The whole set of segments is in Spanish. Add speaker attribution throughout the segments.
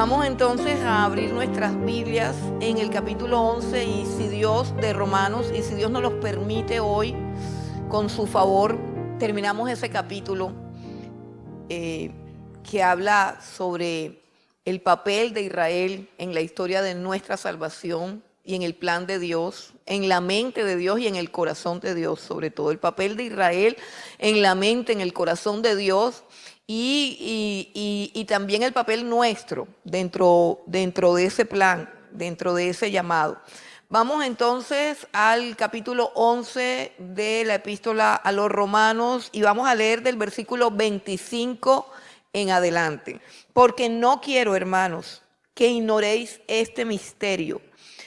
Speaker 1: Vamos entonces a abrir nuestras Biblias en el capítulo 11 y si Dios de Romanos, y si Dios nos los permite hoy, con su favor, terminamos ese capítulo que habla sobre el papel de Israel en la historia de nuestra salvación y en el plan de Dios, en la mente de Dios y en el corazón de Dios, sobre todo el papel de Israel en la mente, en el corazón de Dios. Y también el papel nuestro dentro de ese plan, dentro de ese llamado. Vamos entonces al capítulo 11 de la epístola a los Romanos y vamos a leer del versículo 25 en adelante. Porque no quiero, hermanos, que ignoréis este misterio,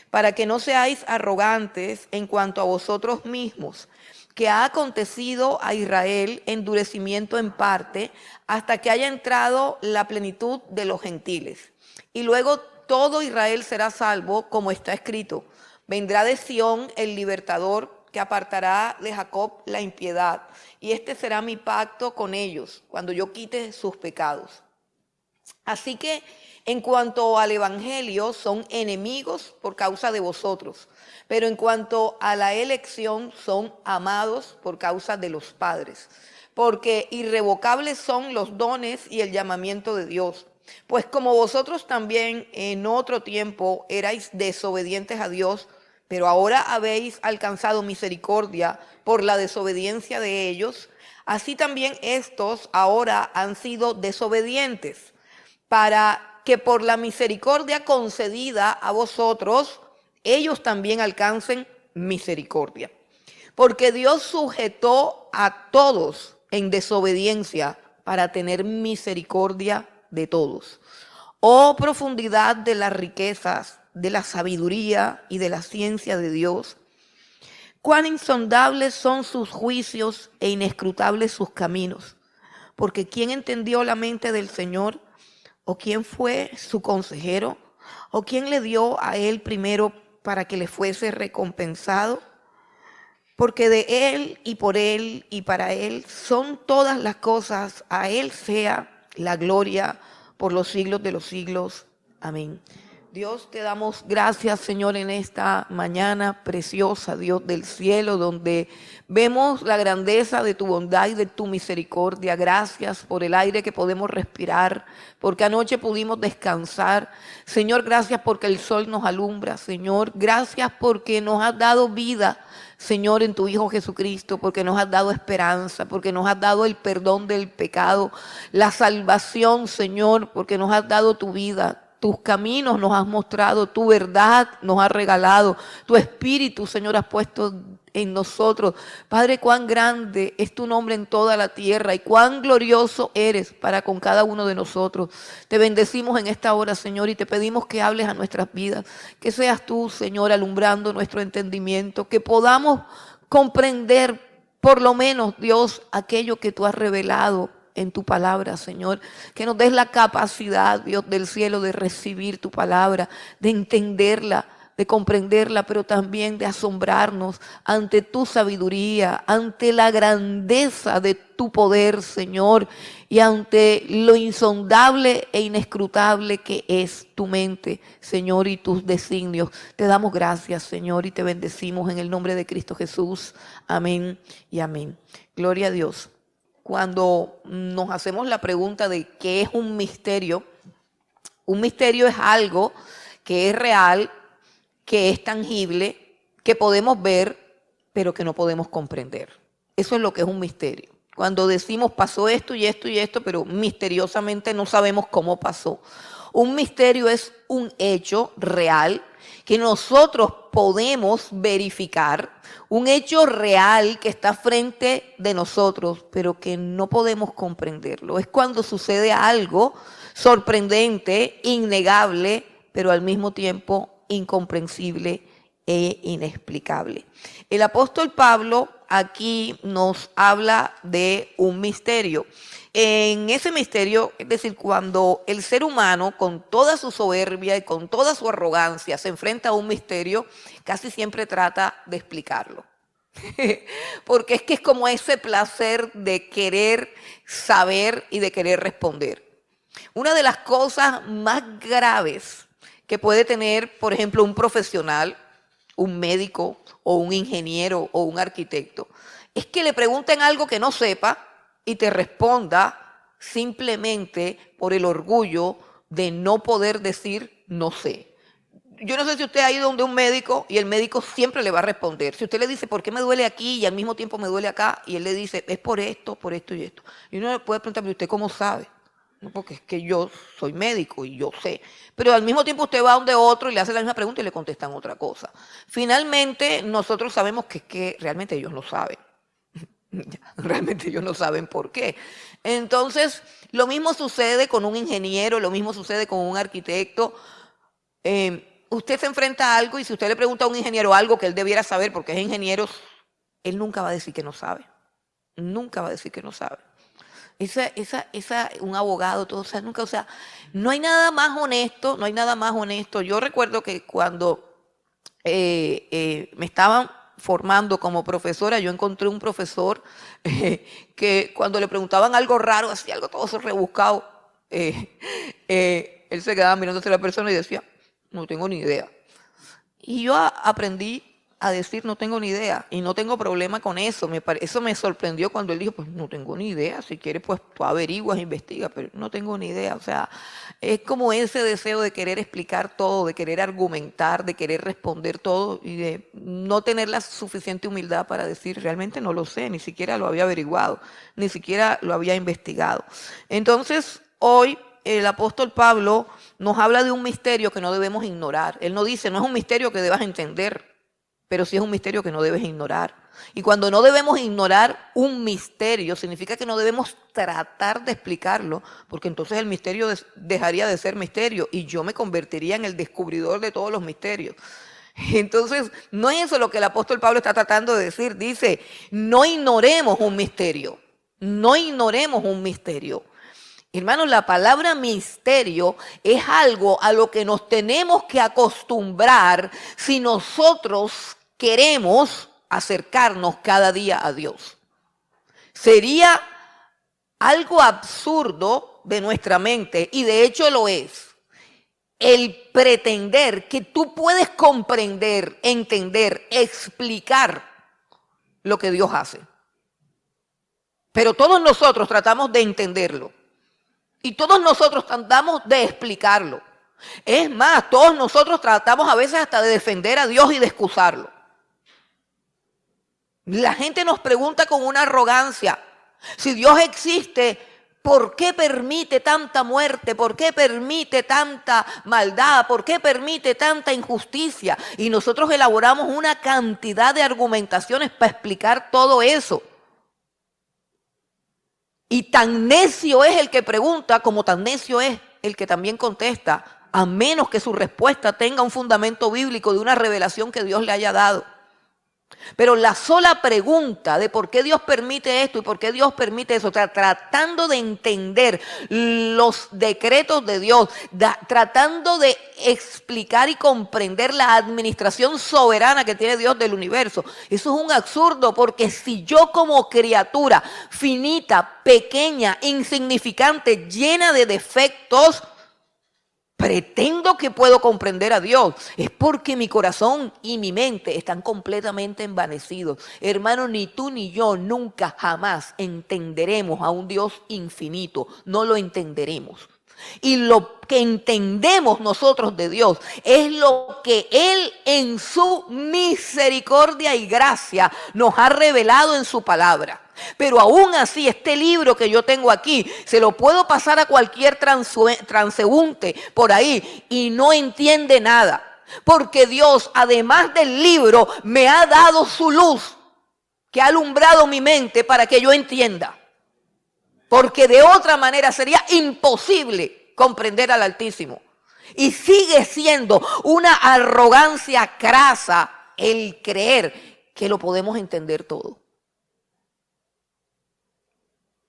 Speaker 1: para que no seáis arrogantes en cuanto a vosotros mismos, que ha acontecido a Israel endurecimiento en parte hasta que haya entrado la plenitud de los gentiles. Y luego todo Israel será salvo, como está escrito. Vendrá de Sión el libertador que apartará de Jacob la impiedad. Y este será mi pacto con ellos cuando yo quite sus pecados. Así que en cuanto al evangelio son enemigos por causa de vosotros. Pero en cuanto a la elección son amados por causa de los padres, porque irrevocables son los dones y el llamamiento de Dios. Pues como vosotros también en otro tiempo erais desobedientes a Dios, pero ahora habéis alcanzado misericordia por la desobediencia de ellos, así también estos ahora han sido desobedientes, para que por la misericordia concedida a vosotros, ellos también alcancen misericordia. Porque Dios sujetó a todos en desobediencia para tener misericordia de todos. Oh profundidad de las riquezas, de la sabiduría y de la ciencia de Dios. Cuán insondables son sus juicios e inescrutables sus caminos. Porque ¿quién entendió la mente del Señor? ¿O quién fue su consejero? ¿O quién le dio a él primero para que le fuese recompensado? Porque de él y para él son todas las cosas, a él sea la gloria por los siglos de los siglos. Amén. Dios, te damos gracias, Señor, en esta mañana preciosa, Dios del cielo, donde vemos la grandeza de tu bondad y de tu misericordia. Gracias por el aire que podemos respirar, porque anoche pudimos descansar. Señor, gracias porque el sol nos alumbra. Señor, gracias porque nos has dado vida, Señor, en tu Hijo Jesucristo, porque nos has dado esperanza, porque nos has dado el perdón del pecado, la salvación, Señor, porque nos has dado tu vida. Tus caminos nos has mostrado, tu verdad nos has regalado, tu espíritu, Señor, has puesto en nosotros. Padre, cuán grande es tu nombre en toda la tierra y cuán glorioso eres para con cada uno de nosotros. Te bendecimos en esta hora, Señor, y te pedimos que hables a nuestras vidas, que seas tú, Señor, alumbrando nuestro entendimiento, que podamos comprender por lo menos, Dios, aquello que tú has revelado en tu palabra, Señor, que nos des la capacidad, Dios del cielo, de recibir tu palabra, de entenderla, de comprenderla, pero también de asombrarnos ante tu sabiduría, ante la grandeza de tu poder, Señor, y ante lo insondable e inescrutable que es tu mente, Señor, y tus designios. Te damos gracias, Señor, y te bendecimos en el nombre de Cristo Jesús. Amén y amén. Gloria a Dios. Cuando nos hacemos la pregunta de qué es un misterio es algo que es real, que es tangible, que podemos ver, pero que no podemos comprender. Eso es lo que es un misterio. Cuando decimos pasó esto y esto y esto, pero misteriosamente no sabemos cómo pasó. Un misterio es un hecho real que nosotros podemos verificar, un hecho real que está frente de nosotros, pero que no podemos comprenderlo. Es cuando sucede algo sorprendente, innegable, pero al mismo tiempo incomprensible e inexplicable. El apóstol Pablo aquí nos habla de un misterio. En ese misterio, es decir, cuando el ser humano con toda su soberbia y con toda su arrogancia se enfrenta a un misterio, casi siempre trata de explicarlo. Porque es que es como ese placer de querer saber y de querer responder. Una de las cosas más graves que puede tener, por ejemplo, un profesional, un médico o un ingeniero o un arquitecto, es que le pregunten algo que no sepa y te responda simplemente por el orgullo de no poder decir no sé. Yo no sé si usted ha ido donde un médico y el médico siempre le va a responder. Si usted le dice, ¿por qué me duele aquí y al mismo tiempo me duele acá? Y él le dice, es por esto y esto. Y uno le puede preguntar, ¿pero usted cómo sabe? No, porque es que yo soy médico y yo sé. Pero al mismo tiempo usted va donde otro y le hace la misma pregunta y le contestan otra cosa. Finalmente, nosotros sabemos que realmente ellos no saben. Realmente ellos no saben por qué. Entonces, lo mismo sucede con un ingeniero, lo mismo sucede con un arquitecto. Usted se enfrenta a algo y si usted le pregunta a un ingeniero algo que él debiera saber porque es ingeniero, él nunca va a decir que no sabe. Nunca va a decir que no sabe. Un abogado, todo, o sea, no hay nada más honesto, no hay nada más honesto. Yo recuerdo que cuando me estaban formando como profesora, yo encontré un profesor que cuando le preguntaban algo raro, hacía algo todo eso rebuscado, él se quedaba mirándose a la persona y decía, no tengo ni idea. Y yo aprendí a decir no tengo ni idea y no tengo problema con eso. Eso me sorprendió cuando él dijo, pues no tengo ni idea, si quieres pues tú averiguas, investiga, pero no tengo ni idea. O sea, es como ese deseo de querer explicar todo, de querer argumentar, de querer responder todo y de no tener la suficiente humildad para decir realmente no lo sé, ni siquiera lo había averiguado, ni siquiera lo había investigado. Entonces, hoy el apóstol Pablo nos habla de un misterio que no debemos ignorar. Él no dice, no es un misterio que debas entender, pero sí es un misterio que no debes ignorar. Y cuando no debemos ignorar un misterio, significa que no debemos tratar de explicarlo, porque entonces el misterio dejaría de ser misterio y yo me convertiría en el descubridor de todos los misterios. Entonces, no es eso lo que el apóstol Pablo está tratando de decir. Dice, no ignoremos un misterio, no ignoremos un misterio. Hermanos, la palabra misterio es algo a lo que nos tenemos que acostumbrar si nosotros queremos acercarnos cada día a Dios. Sería algo absurdo de nuestra mente, y de hecho lo es, el pretender que tú puedes comprender, entender, explicar lo que Dios hace. Pero todos nosotros tratamos de entenderlo. Y todos nosotros tratamos de explicarlo. Es más, todos nosotros tratamos a veces hasta de defender a Dios y de excusarlo. La gente nos pregunta con una arrogancia, si Dios existe, ¿por qué permite tanta muerte? ¿Por qué permite tanta maldad? ¿Por qué permite tanta injusticia? Y nosotros elaboramos una cantidad de argumentaciones para explicar todo eso. Y tan necio es el que pregunta como tan necio es el que también contesta, a menos que su respuesta tenga un fundamento bíblico de una revelación que Dios le haya dado. Pero la sola pregunta de por qué Dios permite esto y por qué Dios permite eso, tratando de entender los decretos de Dios, tratando de explicar y comprender la administración soberana que tiene Dios del universo, eso es un absurdo, porque si yo como criatura finita, pequeña, insignificante, llena de defectos, pretendo que puedo comprender a Dios, es porque mi corazón y mi mente están completamente envanecidos. Hermano, ni tú ni yo nunca jamás entenderemos a un Dios infinito, no lo entenderemos. Y lo que entendemos nosotros de Dios es lo que Él en su misericordia y gracia nos ha revelado en su palabra. Pero aún así, este libro que yo tengo aquí, se lo puedo pasar a cualquier transeúnte por ahí y no entiende nada. Porque Dios, además del libro, me ha dado su luz, que ha alumbrado mi mente para que yo entienda. Porque de otra manera sería imposible comprender al Altísimo. Y sigue siendo una arrogancia crasa el creer que lo podemos entender todo.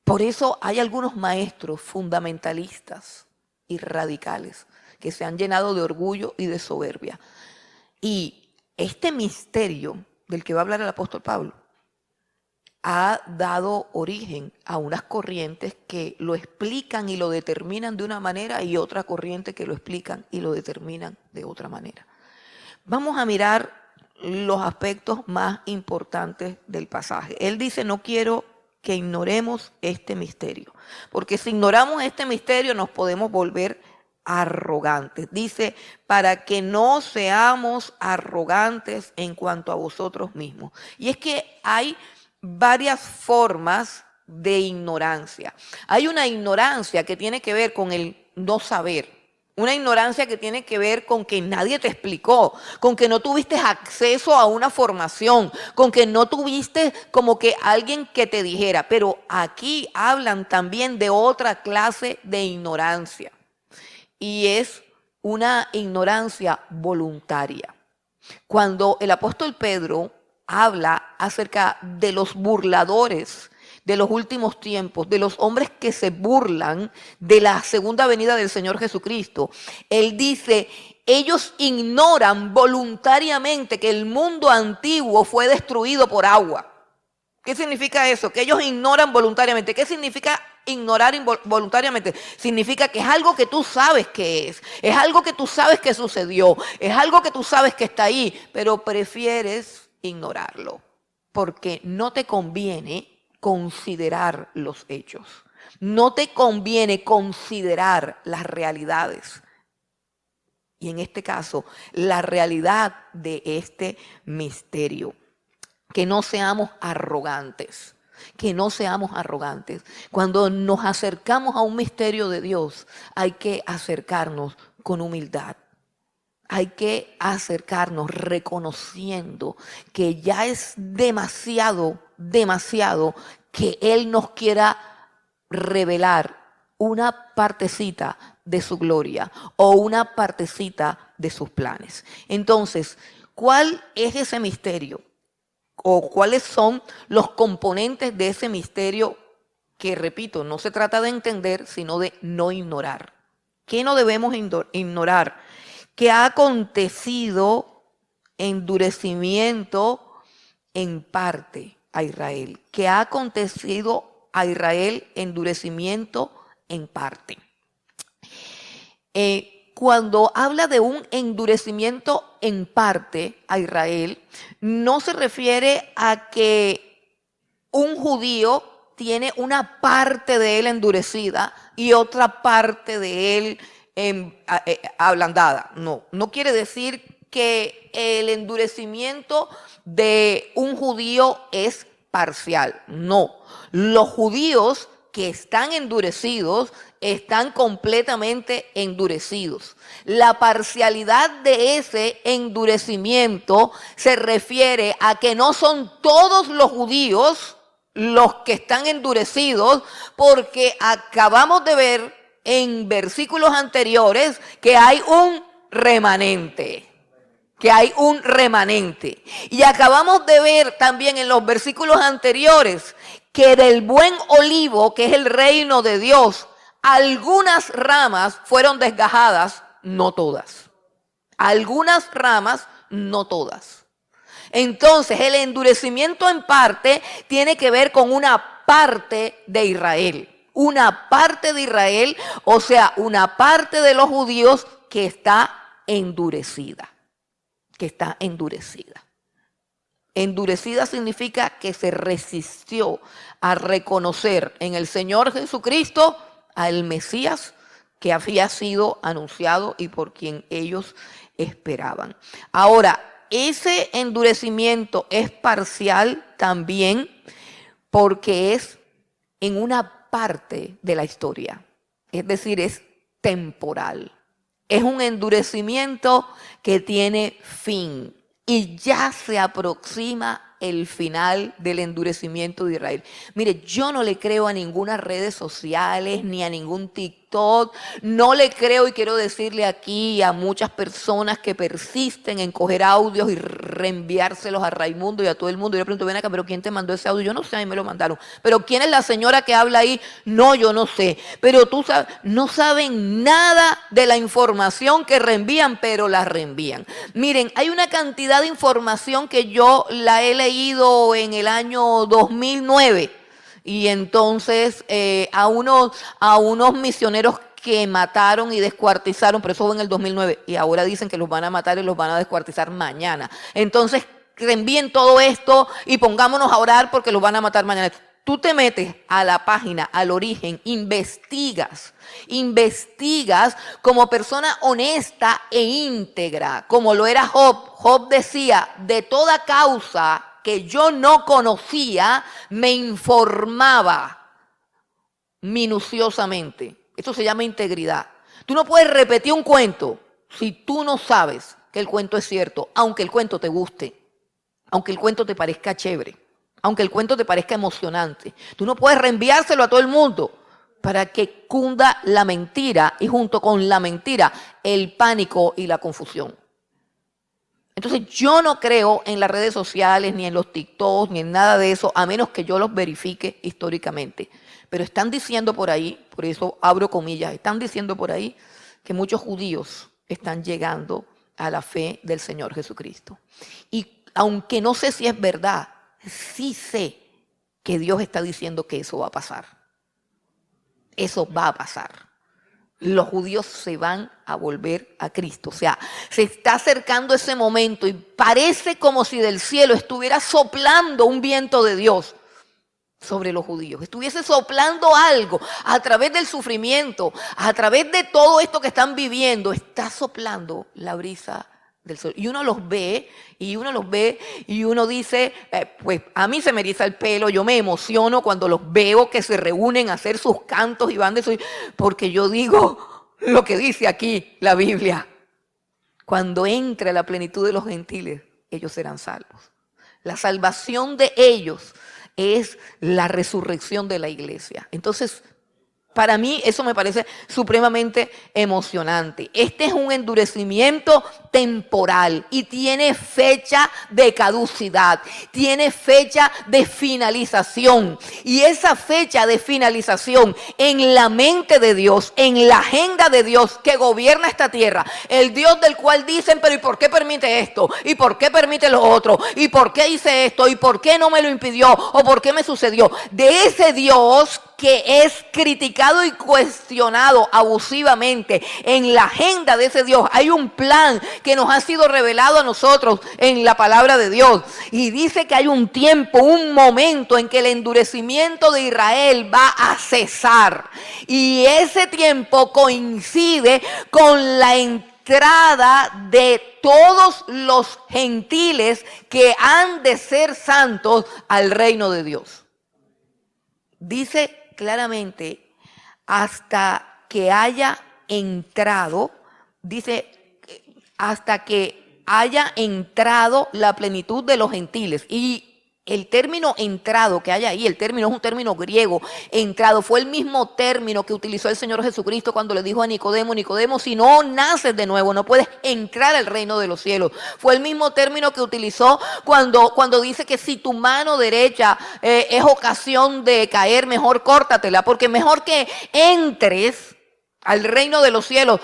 Speaker 1: Por eso hay algunos maestros fundamentalistas y radicales que se han llenado de orgullo y de soberbia. Y este misterio del que va a hablar el apóstol Pablo, ha dado origen a unas corrientes que lo explican y lo determinan de una manera y otra corriente que lo explican y lo determinan de otra manera. Vamos a mirar los aspectos más importantes del pasaje. Él dice, no quiero que ignoremos este misterio, porque si ignoramos este misterio nos podemos volver arrogantes. Dice, para que no seamos arrogantes en cuanto a vosotros mismos. Y es que hay varias formas de ignorancia. Hay una ignorancia que tiene que ver con el no saber. Una ignorancia que tiene que ver con que nadie te explicó, con que no tuviste acceso a una formación, con que no tuviste como que alguien que te dijera. Pero aquí hablan también de otra clase de ignorancia. Y es una ignorancia voluntaria. Cuando el apóstol Pedro habla acerca de los burladores de los últimos tiempos, de los hombres que se burlan de la segunda venida del Señor Jesucristo, él dice, ellos ignoran voluntariamente que el mundo antiguo fue destruido por agua. ¿Qué significa eso? Que ellos ignoran voluntariamente. ¿Qué significa ignorar voluntariamente? Significa que es algo que tú sabes que es algo que tú sabes que sucedió, es algo que tú sabes que está ahí, pero prefieres ignorarlo porque no te conviene considerar los hechos, no te conviene considerar las realidades. Y en este caso, la realidad de este misterio. Que no seamos arrogantes, que no seamos arrogantes. Cuando nos acercamos a un misterio de Dios, hay que acercarnos con humildad. Hay que acercarnos reconociendo que ya es demasiado que Él nos quiera revelar una partecita de su gloria o una partecita de sus planes. Entonces, ¿cuál es ese misterio? ¿O cuáles son los componentes de ese misterio que, repito, no se trata de entender, sino de no ignorar? ¿Qué no debemos ignorar? Que ha acontecido endurecimiento en parte a Israel. Que ha acontecido a Israel endurecimiento en parte. Cuando habla de un endurecimiento en parte a Israel, no se refiere a que un judío tiene una parte de él endurecida y otra parte de él ablandada. No quiere decir que el endurecimiento de un judío es parcial. No, los judíos que están endurecidos están completamente endurecidos. La parcialidad de ese endurecimiento se refiere a que no son todos los judíos los que están endurecidos, porque acabamos de ver en versículos anteriores que hay un remanente. Que hay un remanente. Y acabamos de ver también en los versículos anteriores que del buen olivo, que es el reino de Dios, algunas ramas fueron desgajadas, no todas. Algunas ramas, no todas. Entonces, el endurecimiento en parte tiene que ver con una parte de Israel. Una parte de Israel, o sea, una parte de los judíos que está endurecida. Que está endurecida. Endurecida significa que se resistió a reconocer en el Señor Jesucristo al Mesías que había sido anunciado y por quien ellos esperaban. Ahora, ese endurecimiento es parcial también porque es en una parte de la historia, es decir, es temporal. Es un endurecimiento que tiene fin y ya se aproxima el final del endurecimiento de Israel. Mire, yo no le creo a ninguna redes sociales ni a ningún TikTok. No le creo y quiero decirle aquí a muchas personas que persisten en coger audios y reenviárselos a Raimundo y a todo el mundo. Yo le pregunto, ven acá, pero ¿quién te mandó ese audio? Yo no sé, a mí me lo mandaron. Pero ¿quién es la señora que habla ahí? No, yo no sé. Pero tú sabes, no saben nada de la información que reenvían, pero la reenvían. Miren, hay una cantidad de información que yo la he leído ido en el año 2009 y entonces a unos misioneros que mataron y descuartizaron, pero eso fue en el 2009, y ahora dicen que los van a matar y los van a descuartizar mañana. Entonces, reenvíen todo esto y pongámonos a orar porque los van a matar mañana. Tú te metes a la página, al origen, investigas como persona honesta e íntegra, como lo era Job. Job decía, de toda causa que yo no conocía, me informaba minuciosamente. Eso se llama integridad. Tú no puedes repetir un cuento si tú no sabes que el cuento es cierto, aunque el cuento te guste, aunque el cuento te parezca chévere, aunque el cuento te parezca emocionante. Tú no puedes reenviárselo a todo el mundo para que cunda la mentira y junto con la mentira el pánico y la confusión. Entonces yo no creo en las redes sociales, ni en los TikToks, ni en nada de eso, a menos que yo los verifique históricamente. Pero están diciendo por ahí, por eso abro comillas, están diciendo por ahí que muchos judíos están llegando a la fe del Señor Jesucristo. Y aunque no sé si es verdad, sí sé que Dios está diciendo que eso va a pasar. Eso va a pasar. Los judíos se van a volver a Cristo. O sea, se está acercando ese momento y parece como si del cielo estuviera soplando un viento de Dios sobre los judíos. Estuviese soplando algo a través del sufrimiento, a través de todo esto que están viviendo. Está soplando la brisa del sol. Y uno los ve y uno dice, pues a mí se me eriza el pelo, yo me emociono cuando los veo que se reúnen a hacer sus cantos y van de su... Porque yo digo lo que dice aquí la Biblia. Cuando entre la plenitud de los gentiles, ellos serán salvos. La salvación de ellos es la resurrección de la iglesia. Entonces, para mí eso me parece supremamente emocionante. Este es un endurecimiento temporal y tiene fecha de caducidad, tiene fecha de finalización. Y esa fecha de finalización en la mente de Dios, en la agenda de Dios que gobierna esta tierra, el Dios del cual dicen, pero ¿y por qué permite esto? ¿Y por qué permite lo otro? ¿Y por qué hice esto? ¿Y por qué no me lo impidió? ¿O por qué me sucedió? De ese Dios que es criticado y cuestionado abusivamente, en la agenda de ese Dios hay un plan que nos ha sido revelado a nosotros en la palabra de Dios. Y dice que hay un tiempo, un momento en que el endurecimiento de Israel va a cesar. Y ese tiempo coincide con la entrada de todos los gentiles que han de ser santos al reino de Dios. Dice claramente, hasta que haya entrado, dice, hasta que haya entrado la plenitud de los gentiles. Y el término entrado que hay ahí, el término es un término griego, entrado, fue el mismo término que utilizó el Señor Jesucristo cuando le dijo a Nicodemo, Nicodemo, si no naces de nuevo, no puedes entrar al reino de los cielos. Fue el mismo término que utilizó cuando dice que si tu mano derecha es ocasión de caer, mejor córtatela, porque mejor que entres al reino de los cielos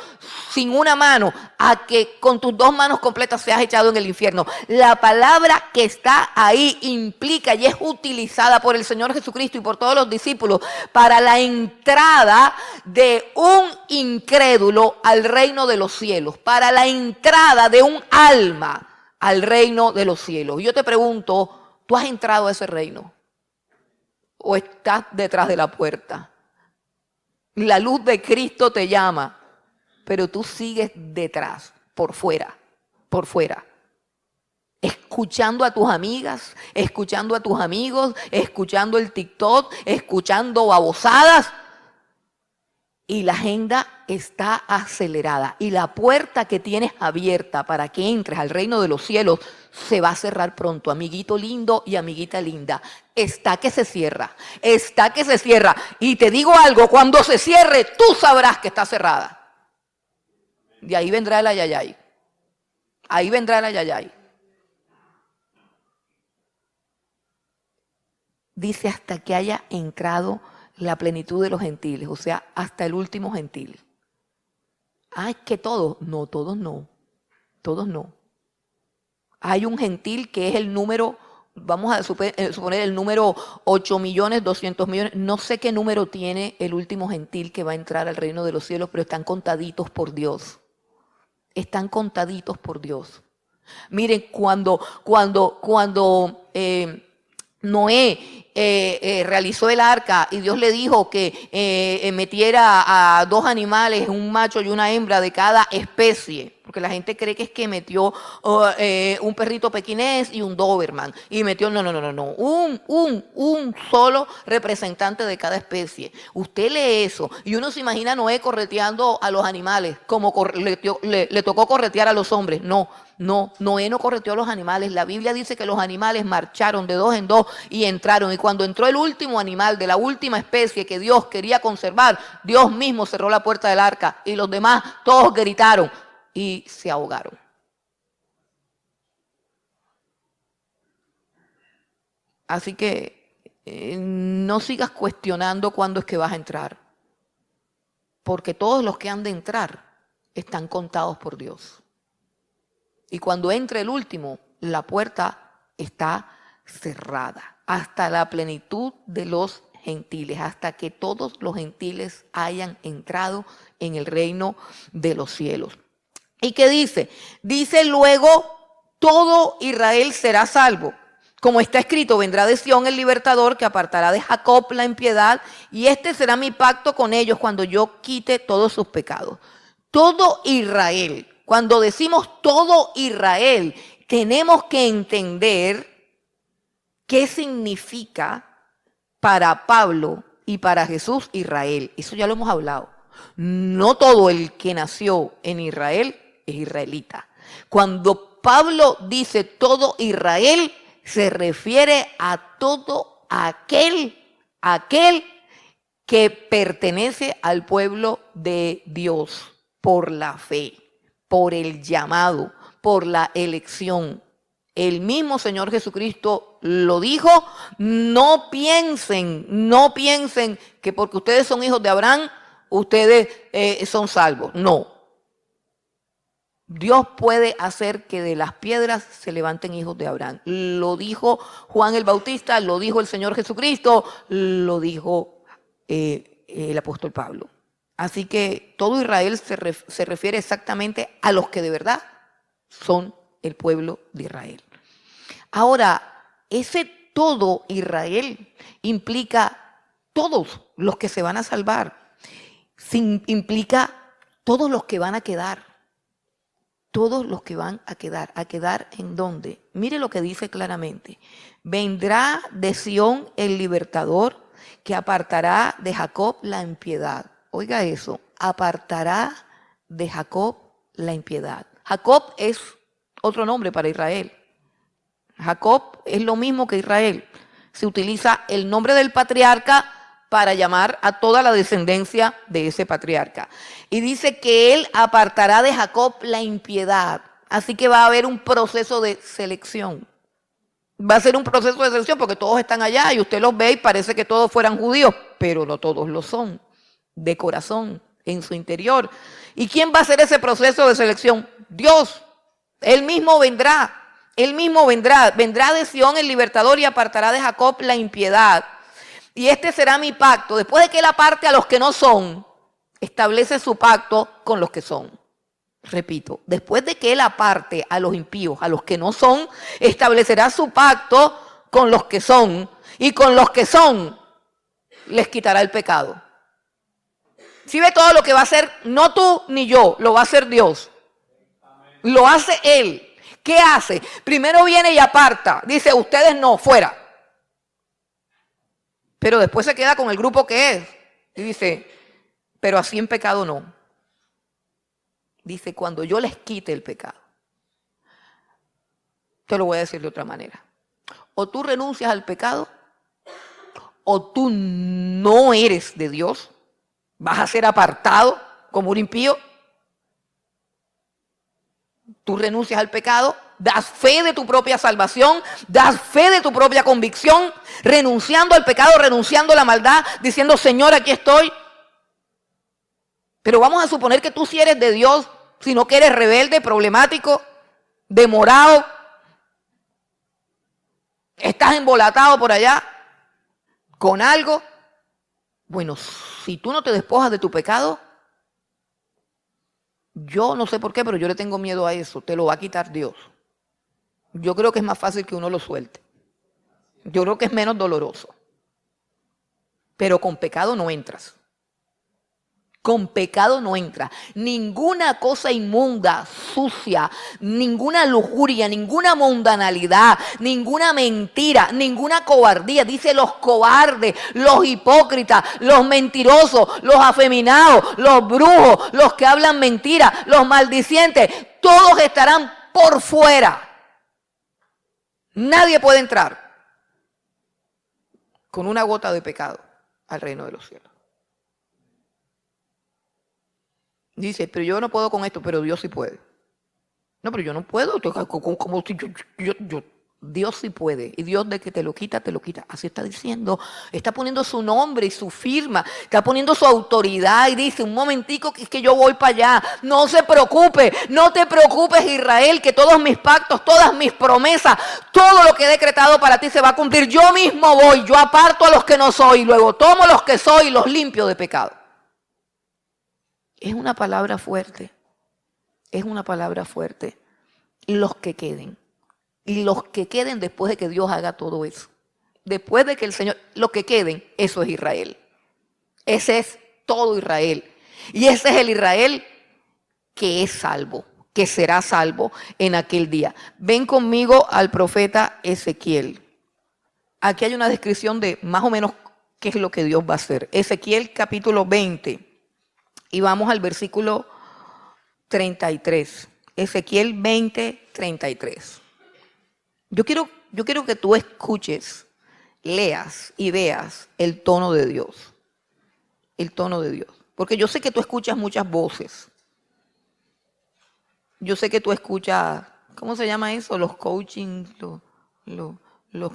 Speaker 1: sin una mano, a que con tus dos manos completas seas echado en el infierno. La palabra que está ahí implica y es utilizada por el Señor Jesucristo y por todos los discípulos para la entrada de un incrédulo al reino de los cielos, para la entrada de un alma al reino de los cielos. Y yo te pregunto, ¿tú has entrado a ese reino? ¿O estás detrás de la puerta? La luz de Cristo te llama, pero tú sigues detrás, por fuera, escuchando a tus amigas, escuchando a tus amigos, escuchando el TikTok, escuchando babosadas. Y la agenda está acelerada y la puerta que tienes abierta para que entres al reino de los cielos se va a cerrar pronto, amiguito lindo y amiguita linda. Está que se cierra. Y te digo algo, cuando se cierre, tú sabrás que está cerrada. De ahí vendrá el ayayay. Dice hasta que haya entrado la plenitud de los gentiles, o sea, hasta el último gentil. Es que todos. No, todos no. Hay un gentil que es el número vamos a suponer el número 8.200.000.000, no sé qué número tiene el último gentil que va a entrar al reino de los cielos, pero están contaditos por Dios. Están contaditos por Dios. Miren, cuando Noé realizó el arca y Dios le dijo que metiera a 2 animales, un macho y una hembra de cada especie, porque la gente cree que es que metió un perrito pequinés y un Doberman, y metió, no, un solo representante de cada especie. Usted lee eso y uno se imagina a Noé correteando a los animales, como le tocó corretear a los hombres. No, Noé no correteó a los animales. La Biblia dice que los animales marcharon de 2 en 2 y entraron. Y cuando entró el último animal de la última especie que Dios quería conservar, Dios mismo cerró la puerta del arca y los demás todos gritaron y se ahogaron. Así que no sigas cuestionando cuándo es que vas a entrar, porque todos los que han de entrar están contados por Dios. Y cuando entre el último, la puerta está cerrada hasta la plenitud de los gentiles, hasta que todos los gentiles hayan entrado en el reino de los cielos. ¿Y qué dice? Dice luego, todo Israel será salvo. Como está escrito, vendrá de Sión el libertador que apartará de Jacob la impiedad, y este será mi pacto con ellos cuando yo quite todos sus pecados. Todo Israel. Cuando decimos todo Israel, tenemos que entender qué significa para Pablo y para Jesús Israel. Eso ya lo hemos hablado. No todo el que nació en Israel es israelita. Cuando Pablo dice todo Israel, se refiere a todo aquel que pertenece al pueblo de Dios por la fe, por el llamado, por la elección. El mismo Señor Jesucristo lo dijo, no piensen que porque ustedes son hijos de Abraham, ustedes son salvos. No. Dios puede hacer que de las piedras se levanten hijos de Abraham. Lo dijo Juan el Bautista, lo dijo el Señor Jesucristo, lo dijo el apóstol Pablo. Así que todo Israel se refiere exactamente a los que de verdad son el pueblo de Israel. Ahora, ese todo Israel implica todos los que se van a salvar. Implica todos los que van a quedar. Todos los que van a quedar ¿en dónde? Mire lo que dice claramente. Vendrá de Sión el libertador que apartará de Jacob la impiedad. Oiga eso, apartará de Jacob la impiedad. Jacob es otro nombre para Israel. Jacob es lo mismo que Israel. Se utiliza el nombre del patriarca para llamar a toda la descendencia de ese patriarca. Y dice que él apartará de Jacob la impiedad. Así que va a haber un proceso de selección. Va a ser un proceso de selección porque todos están allá y usted los ve y parece que todos fueran judíos, pero no todos lo son, de corazón, en su interior. ¿Y quién va a hacer ese proceso de selección? Dios. Él mismo vendrá. Vendrá de Sión el libertador y apartará de Jacob la impiedad. Y este será mi pacto. Después de que él aparte a los que no son, establece su pacto con los que son. Repito, después de que él aparte a los impíos, a los que no son, establecerá su pacto con los que son. Y con los que son, les quitará el pecado. Si ve todo lo que va a hacer, no tú ni yo, lo va a hacer Dios. Lo hace Él. ¿Qué hace? Primero viene y aparta. Dice, ustedes no, fuera. Pero después se queda con el grupo que es. Y dice, pero así en pecado no. Dice, cuando yo les quite el pecado. Te lo voy a decir de otra manera. O tú renuncias al pecado, o tú no eres de Dios. Vas a ser apartado como un impío. Tú renuncias al pecado, das fe de tu propia salvación, das fe de tu propia convicción, renunciando al pecado, renunciando a la maldad, diciendo, Señor, aquí estoy. Pero vamos a suponer que tú sí eres de Dios, sino que eres rebelde, problemático, demorado. estás embolatado por allá con algo. Bueno, si tú no te despojas de tu pecado, yo no sé por qué, pero yo le tengo miedo a eso. Te lo va a quitar Dios. Yo creo que es más fácil que uno lo suelte. Yo creo que es menos doloroso. Pero con pecado no entras. Con pecado no entra. Ninguna cosa inmunda, sucia, ninguna lujuria, ninguna mundanalidad, ninguna mentira, ninguna cobardía. Dice los cobardes, los hipócritas, los mentirosos, los afeminados, los brujos, los que hablan mentira, los maldicientes. Todos estarán por fuera. Nadie puede entrar con una gota de pecado al reino de los cielos. Dice, pero yo no puedo con esto, pero Dios sí puede. No, pero yo no puedo. Como si Dios sí puede. Y Dios de que te lo quita, te lo quita. Así está diciendo. Está poniendo su nombre y su firma. Está poniendo su autoridad y dice, un momentico que es que yo voy para allá. No se preocupe. No te preocupes, Israel, que todos mis pactos, todas mis promesas, todo lo que he decretado para ti se va a cumplir. Yo mismo voy. Yo aparto a los que no soy. Luego tomo los que soy y los limpio de pecado. Es una palabra fuerte. Es una palabra fuerte. Los que queden. Y los que queden después de que Dios haga todo eso. Después de que el Señor, los que queden, eso es Israel. Ese es todo Israel. Y ese es el Israel que es salvo, que será salvo en aquel día. Ven conmigo al profeta Ezequiel. Aquí hay una descripción de más o menos qué es lo que Dios va a hacer. Ezequiel capítulo 20. Y vamos al versículo 33. Ezequiel 20, 33. Yo quiero que tú escuches, leas y veas el tono de Dios. El tono de Dios. Porque yo sé que tú escuchas muchas voces. Yo sé que tú escuchas, ¿cómo se llama eso? Los coaching,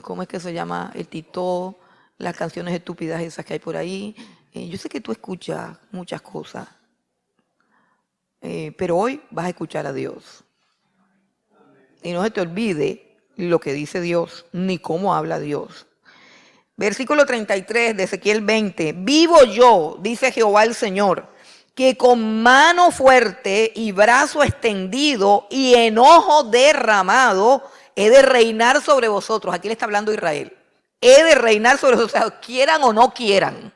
Speaker 1: ¿cómo es que se llama? El tito, las canciones estúpidas esas que hay por ahí. Yo sé que tú escuchas muchas cosas, pero hoy vas a escuchar a Dios. Y no se te olvide lo que dice Dios, ni cómo habla Dios. Versículo 33 de Ezequiel 20. Vivo yo, dice Jehová el Señor, que con mano fuerte y brazo extendido y enojo derramado he de reinar sobre vosotros. Aquí le está hablando Israel. He de reinar sobre vosotros, o sea, quieran o no quieran.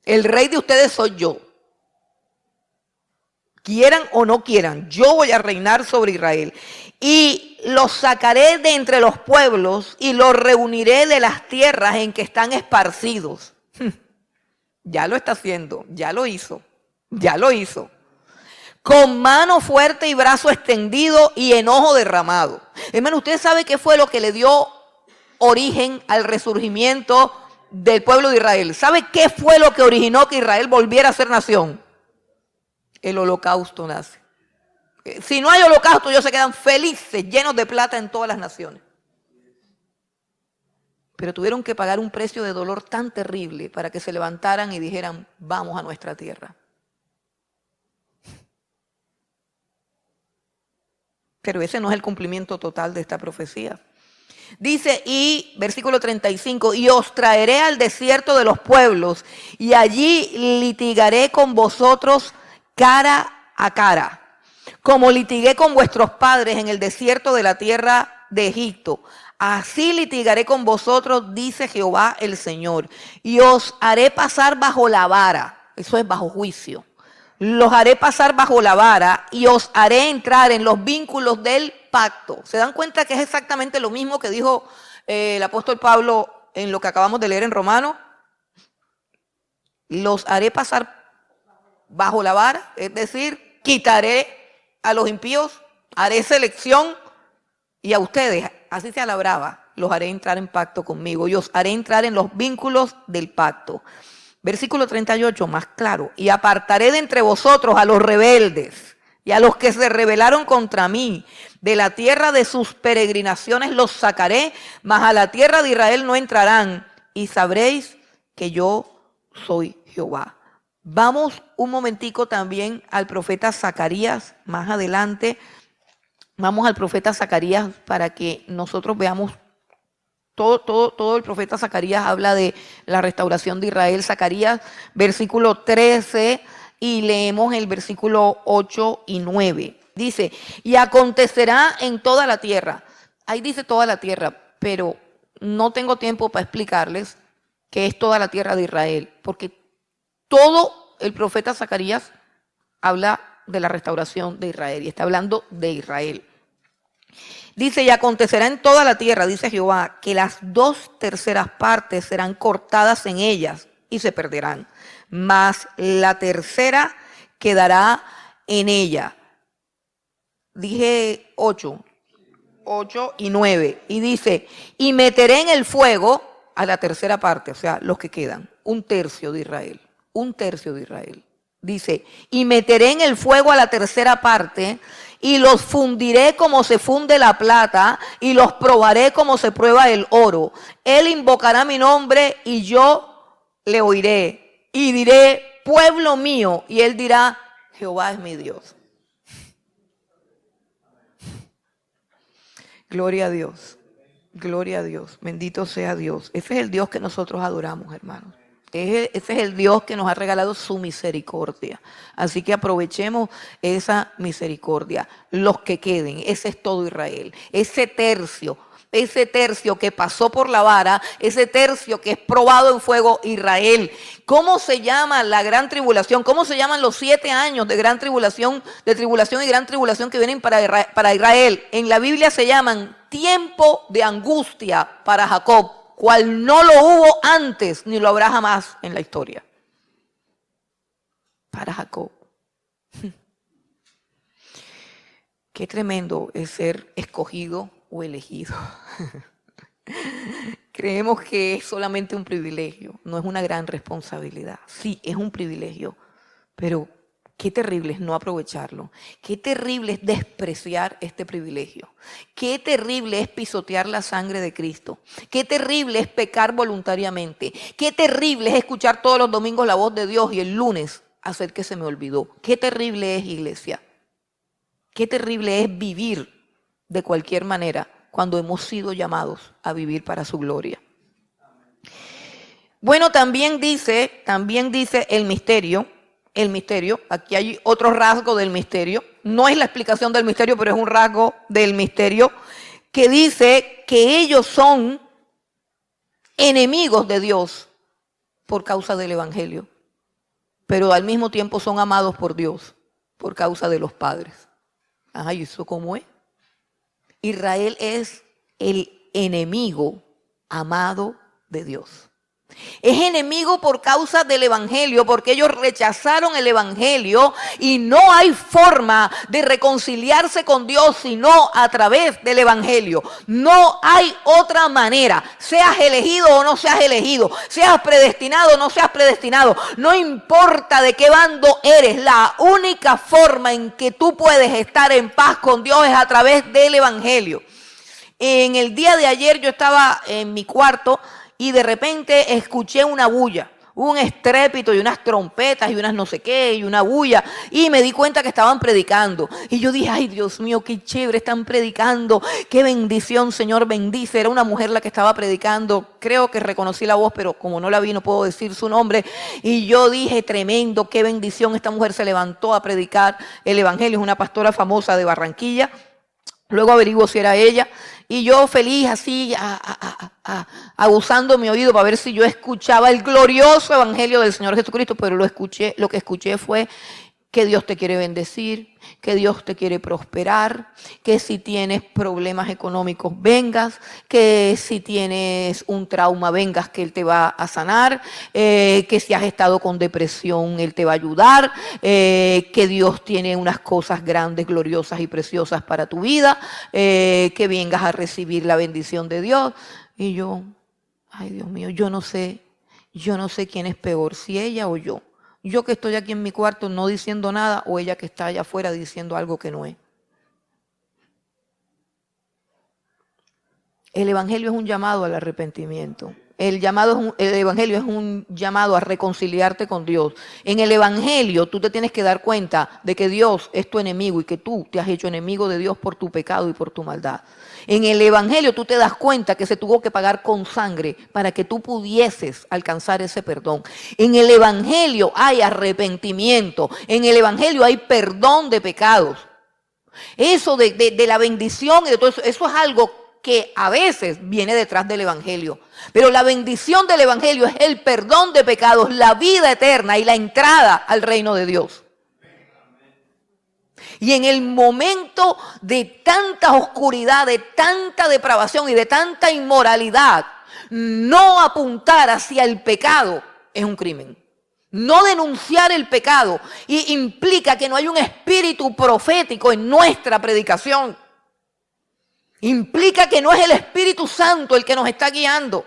Speaker 1: El rey de ustedes soy yo. Quieran o no quieran, yo voy a reinar sobre Israel. Y los sacaré de entre los pueblos y los reuniré de las tierras en que están esparcidos. Ya lo está haciendo, ya lo hizo, ya lo hizo. Con mano fuerte y brazo extendido y enojo derramado. Hermano, ¿usted sabe qué fue lo que le dio origen al resurgimiento del pueblo de Israel? ¿Sabe qué fue lo que originó que Israel volviera a ser nación? El holocausto nace. Si no hay holocausto, ellos se quedan felices, llenos de plata en todas las naciones. Pero tuvieron que pagar un precio de dolor tan terrible para que se levantaran y dijeran, vamos a nuestra tierra. Pero ese no es el cumplimiento total de esta profecía. Dice, y versículo 35, y os traeré al desierto de los pueblos, y allí litigaré con vosotros cara a cara, como litigué con vuestros padres en el desierto de la tierra de Egipto. Así litigaré con vosotros, dice Jehová el Señor, y os haré pasar bajo la vara, eso es bajo juicio. Los haré pasar bajo la vara y os haré entrar en los vínculos del pacto. ¿Se dan cuenta que es exactamente lo mismo que dijo el apóstol Pablo en lo que acabamos de leer en Romanos? Los haré pasar bajo la vara, es decir, quitaré a los impíos, haré selección y a ustedes, así sea la brava, los haré entrar en pacto conmigo y os haré entrar en los vínculos del pacto. Versículo 38, más claro. Y apartaré de entre vosotros a los rebeldes y a los que se rebelaron contra mí. De la tierra de sus peregrinaciones los sacaré, mas a la tierra de Israel no entrarán. Y sabréis que yo soy Jehová. Vamos un momentico también al profeta Zacarías, más adelante. Vamos al profeta Zacarías para que nosotros veamos Todo el profeta Zacarías habla de la restauración de Israel. Zacarías, versículo 13, y leemos el versículo 8 y 9. Dice, y acontecerá en toda la tierra. Ahí dice toda la tierra, pero no tengo tiempo para explicarles qué es toda la tierra de Israel, porque todo el profeta Zacarías habla de la restauración de Israel y está hablando de Israel. Dice, y acontecerá en toda la tierra, dice Jehová, que las 2/3 partes serán cortadas en ellas y se perderán, mas la tercera quedará en ella. Dije 8 y 9. Y dice, y meteré en el fuego a la tercera parte, o sea, los que quedan, 1/3 de Israel, 1/3 de Israel. Dice, y meteré en el fuego a la tercera parte, y los fundiré como se funde la plata, y los probaré como se prueba el oro. Él invocará mi nombre, y yo le oiré, y diré, pueblo mío, y él dirá, Jehová es mi Dios. Gloria a Dios, gloria a Dios, bendito sea Dios. Ese es el Dios que nosotros adoramos, hermanos. Ese es el Dios que nos ha regalado su misericordia. Así que aprovechemos esa misericordia. Los que queden, ese es todo Israel. Ese tercio que pasó por la vara, ese tercio que es probado en fuego, Israel. ¿Cómo se llama la gran tribulación? ¿Cómo se llaman los 7 años de gran tribulación, de tribulación y gran tribulación que vienen para Israel? En la Biblia se llaman tiempo de angustia para Jacob, cual no lo hubo antes ni lo habrá jamás en la historia. Para Jacob. Qué tremendo es ser escogido o elegido. Creemos que es solamente un privilegio, no es una gran responsabilidad. Sí, es un privilegio, pero qué terrible es no aprovecharlo. Qué terrible es despreciar este privilegio. Qué terrible es pisotear la sangre de Cristo. Qué terrible es pecar voluntariamente. Qué terrible es escuchar todos los domingos la voz de Dios y el lunes hacer que se me olvidó. Qué terrible es, iglesia. Qué terrible es vivir de cualquier manera cuando hemos sido llamados a vivir para su gloria. Bueno, también dice el misterio, aquí hay otro rasgo del misterio, no es la explicación del misterio, pero es un rasgo del misterio, que dice que ellos son enemigos de Dios por causa del evangelio, pero al mismo tiempo son amados por Dios por causa de los padres. Ay, ¿eso cómo es? Israel es el enemigo amado de Dios. Es enemigo por causa del evangelio, porque ellos rechazaron el evangelio y no hay forma de reconciliarse con Dios sino a través del evangelio. No hay otra manera, seas elegido o no seas elegido, seas predestinado o no seas predestinado, no importa de qué bando eres, la única forma en que tú puedes estar en paz con Dios es a través del evangelio. En el día de ayer yo estaba en mi cuarto y de repente escuché una bulla, un estrépito y unas trompetas y unas no sé qué y una bulla, y me di cuenta que estaban predicando. Y yo dije, ay Dios mío, qué chévere están predicando, qué bendición, Señor, bendice. Era una mujer la que estaba predicando, creo que reconocí la voz, pero como no la vi no puedo decir su nombre. Y yo dije, tremendo, qué bendición, esta mujer se levantó a predicar el evangelio, es una pastora famosa de Barranquilla. Luego averiguo si era ella. Y yo feliz así, aguzando mi oído para ver si yo escuchaba el glorioso evangelio del Señor Jesucristo. Pero lo que escuché fue que Dios te quiere bendecir, que Dios te quiere prosperar, que si tienes problemas económicos vengas, que si tienes un trauma vengas, que Él te va a sanar, que si has estado con depresión Él te va a ayudar, que Dios tiene unas cosas grandes, gloriosas y preciosas para tu vida, que vengas a recibir la bendición de Dios. Y yo, ay Dios mío, yo no sé quién es peor, si ella o yo. Yo que estoy aquí en mi cuarto no diciendo nada o ella que está allá afuera diciendo algo que no es. El evangelio es un llamado al arrepentimiento. el evangelio es un llamado a reconciliarte con Dios. En el evangelio tú te tienes que dar cuenta de que Dios es tu enemigo y que tú te has hecho enemigo de Dios por tu pecado y por tu maldad. En el evangelio tú te das cuenta que se tuvo que pagar con sangre para que tú pudieses alcanzar ese perdón. En el evangelio hay arrepentimiento. En el evangelio hay perdón de pecados. Eso de la bendición y de todo eso, eso es algo que a veces viene detrás del evangelio. Pero la bendición del evangelio es el perdón de pecados, la vida eterna y la entrada al reino de Dios. Y en el momento de tanta oscuridad, de tanta depravación y de tanta inmoralidad, no apuntar hacia el pecado es un crimen. No denunciar el pecado implica que no hay un espíritu profético en nuestra predicación. Implica que no es el Espíritu Santo el que nos está guiando.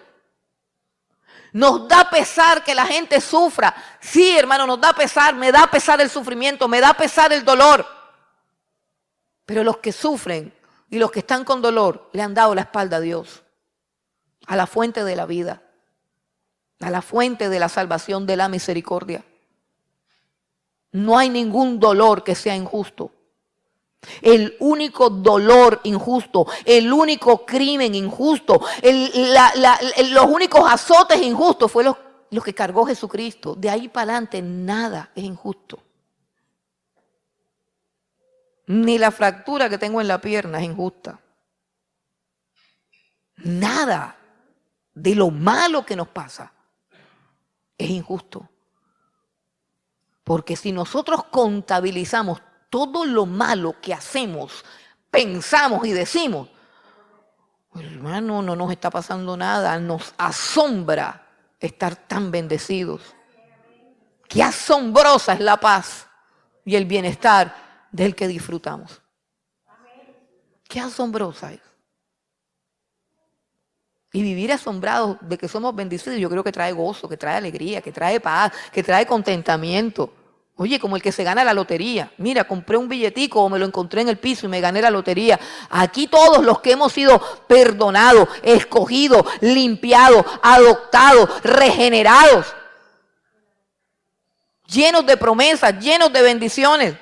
Speaker 1: Nos da pesar que la gente sufra. Sí, hermano, nos da pesar, me da pesar el sufrimiento, me da pesar el dolor. Pero los que sufren y los que están con dolor le han dado la espalda a Dios, a la fuente de la vida, a la fuente de la salvación, de la misericordia. No hay ningún dolor que sea injusto. El único dolor injusto, el único crimen injusto, los únicos azotes injustos fue los que cargó Jesucristo. De ahí para adelante nada es injusto. Ni la fractura que tengo en la pierna es injusta. Nada de lo malo que nos pasa es injusto. Porque si nosotros contabilizamos todo lo malo que hacemos, pensamos y decimos, hermano, no nos está pasando nada, nos asombra estar tan bendecidos. Qué asombrosa es la paz y el bienestar del que disfrutamos. Qué asombrosa es. Y vivir asombrados de que somos bendecidos, yo creo que trae gozo, que trae alegría, que trae paz, que trae contentamiento. Oye, como el que se gana la lotería. Mira, compré un billetico o me lo encontré en el piso y me gané la lotería. Aquí todos los que hemos sido perdonados, escogidos, limpiados, adoptados, regenerados, llenos de promesas, llenos de bendiciones,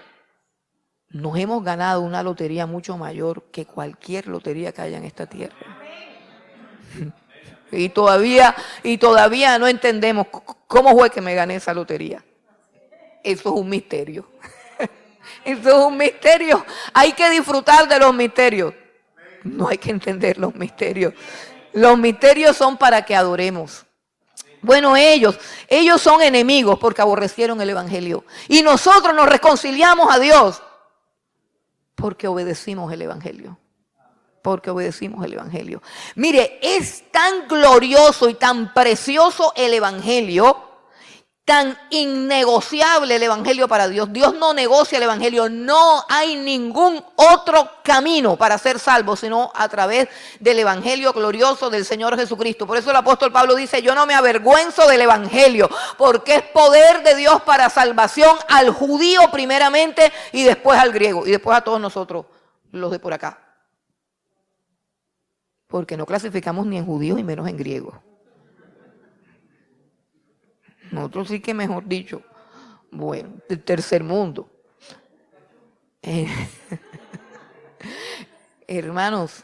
Speaker 1: nos hemos ganado una lotería mucho mayor que cualquier lotería que haya en esta tierra. Y todavía no entendemos cómo fue que me gané esa lotería. Eso es un misterio. Eso es un misterio. Hay que disfrutar de los misterios. No hay que entender los misterios. Los misterios son para que adoremos. Bueno, ellos son enemigos porque aborrecieron el evangelio. Y nosotros nos reconciliamos a Dios porque obedecimos el evangelio. Porque obedecimos el evangelio. Mire, es tan glorioso y tan precioso el evangelio, tan innegociable el evangelio para Dios. Dios no negocia el evangelio. No hay ningún otro camino para ser salvo sino a través del evangelio glorioso del Señor Jesucristo. Por eso el apóstol Pablo dice, yo no me avergüenzo del evangelio, porque es poder de Dios para salvación al judío primeramente y después al griego y después a todos nosotros, los de por acá. Porque no clasificamos ni en judíos y menos en griegos. Nosotros sí que, mejor dicho, bueno, del tercer mundo. Hermanos,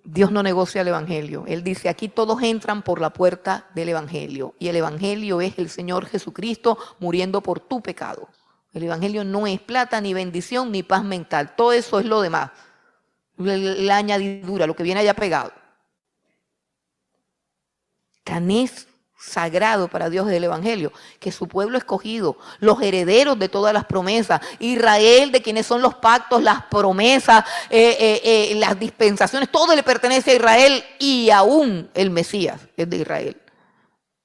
Speaker 1: Dios no negocia el evangelio. Él dice, aquí todos entran por la puerta del evangelio. Y el evangelio es el Señor Jesucristo muriendo por tu pecado. El evangelio no es plata, ni bendición, ni paz mental. Todo eso es lo demás. La añadidura, lo que viene allá pegado. Tan es sagrado para Dios del evangelio que su pueblo escogido, los herederos de todas las promesas, Israel, de quienes son los pactos, las promesas, las dispensaciones, todo le pertenece a Israel y aún el Mesías es de Israel.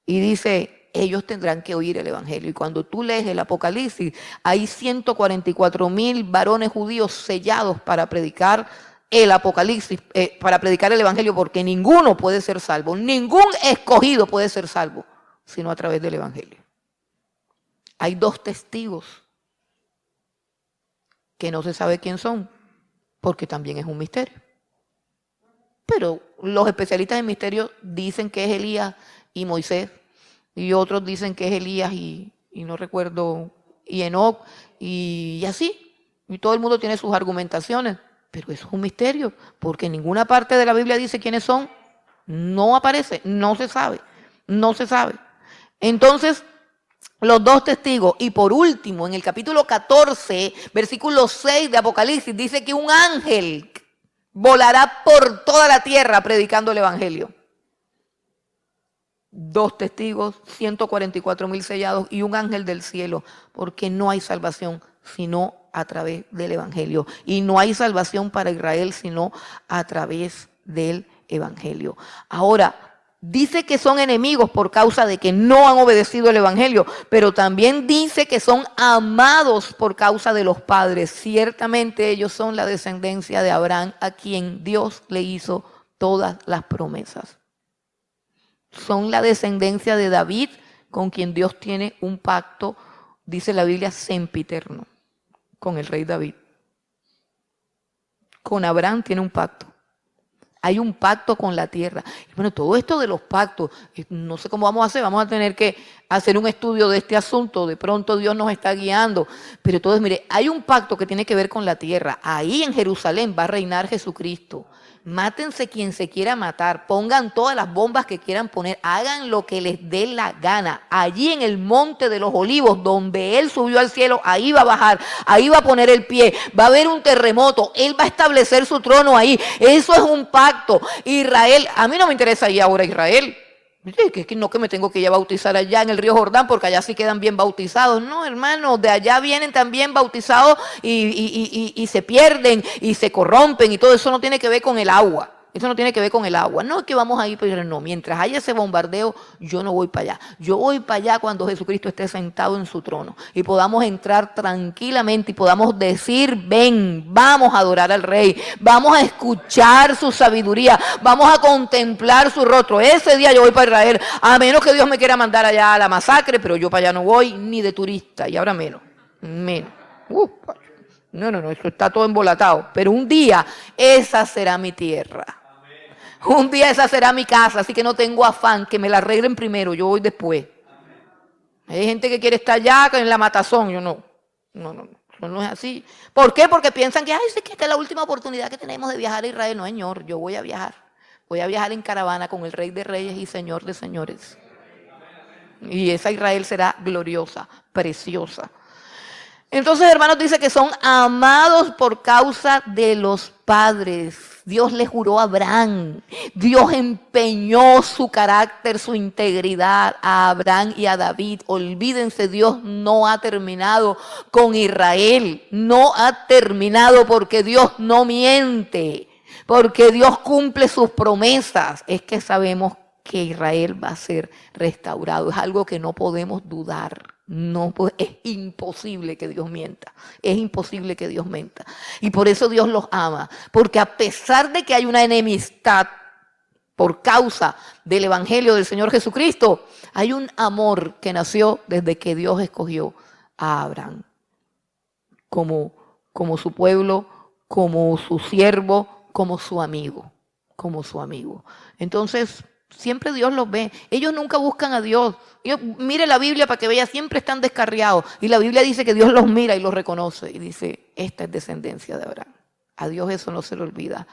Speaker 1: Y dice, ellos tendrán que oír el evangelio. Y cuando tú lees el Apocalipsis, hay 144,000 varones judíos sellados para predicar el Apocalipsis, para predicar el evangelio, porque ninguno puede ser salvo, ningún escogido puede ser salvo, sino a través del evangelio. Hay 2 testigos que no se sabe quién son, porque también es un misterio. pero los especialistas en misterio dicen que es Elías y Moisés, y otros dicen que es Elías y no recuerdo, y Enoc, y así. Y todo el mundo tiene sus argumentaciones, pero eso es un misterio, porque en ninguna parte de la Biblia dice quiénes son, no aparece, no se sabe, no se sabe. Entonces, los dos testigos, y por último, en el capítulo 14, versículo 6 de Apocalipsis, dice que un ángel volará por toda la tierra predicando el evangelio. 2 testigos, 144,000 sellados y un ángel del cielo, porque no hay salvación sino a través del evangelio. Y no hay salvación para Israel sino a través del evangelio. Ahora, dice que son enemigos por causa de que no han obedecido el evangelio, pero también dice que son amados por causa de los padres. Ciertamente ellos son la descendencia de Abraham, a quien Dios le hizo todas las promesas. Son la descendencia de David, con quien Dios tiene un pacto, dice la Biblia, sempiterno, con el rey David. Con Abraham tiene un pacto. Hay un pacto con la tierra. Y bueno, todo esto de los pactos, no sé cómo vamos a hacer, vamos a tener que hacer un estudio de este asunto, de pronto Dios nos está guiando. Pero entonces, mire, hay un pacto que tiene que ver con la tierra. Ahí en Jerusalén va a reinar Jesucristo. Mátense quien se quiera matar, pongan todas las bombas que quieran poner, hagan lo que les dé la gana. Allí en el monte de los olivos, donde Él subió al cielo, ahí va a bajar, ahí va a poner el pie, va a haber un terremoto, Él va a establecer su trono ahí. Eso es un pacto. Israel, a mí no me interesa ir ahora a Israel. Que no que me tengo que ir a bautizar allá en el río Jordán porque allá sí quedan bien bautizados. No, hermano, de allá vienen también bautizados y se pierden y se corrompen y todo eso no tiene que ver con el agua. Eso no tiene que ver con el agua. No es que vamos a ir, pero no, mientras haya ese bombardeo, yo no voy para allá. Yo voy para allá cuando Jesucristo esté sentado en su trono y podamos entrar tranquilamente y podamos decir, ven, vamos a adorar al Rey, vamos a escuchar su sabiduría, vamos a contemplar su rostro. Ese día yo voy para Israel, a menos que Dios me quiera mandar allá a la masacre, pero yo para allá no voy ni de turista, y ahora menos. No, eso está todo embolatado. Pero un día esa será mi tierra. Un día esa será mi casa, así que no tengo afán, que me la arreglen primero, yo voy después. Hay gente que quiere estar allá en la matazón, yo no, eso no es así. ¿Por qué? Porque piensan que, es que esta es la última oportunidad que tenemos de viajar a Israel. No, señor, yo voy a viajar en caravana con el Rey de Reyes y Señor de Señores. Y esa Israel será gloriosa, preciosa. Entonces, hermanos, dice que son amados por causa de los padres. Dios le juró a Abraham. Dios empeñó su carácter, su integridad a Abraham y a David. Olvídense, Dios no ha terminado con Israel. No ha terminado porque Dios no miente. Porque Dios cumple sus promesas. Es que sabemos que Israel va a ser restaurado. Es algo que no podemos dudar. No, pues es imposible que Dios mienta, es imposible que Dios mienta. Y por eso Dios los ama, porque a pesar de que hay una enemistad por causa del evangelio del Señor Jesucristo, hay un amor que nació desde que Dios escogió a Abraham como su pueblo, como su siervo, como su amigo. Entonces, siempre Dios los ve. Ellos nunca buscan a Dios. Mire la Biblia para que vea, siempre están descarriados. Y la Biblia dice que Dios los mira y los reconoce. Y dice, esta es descendencia de Abraham. A Dios eso no se le olvida.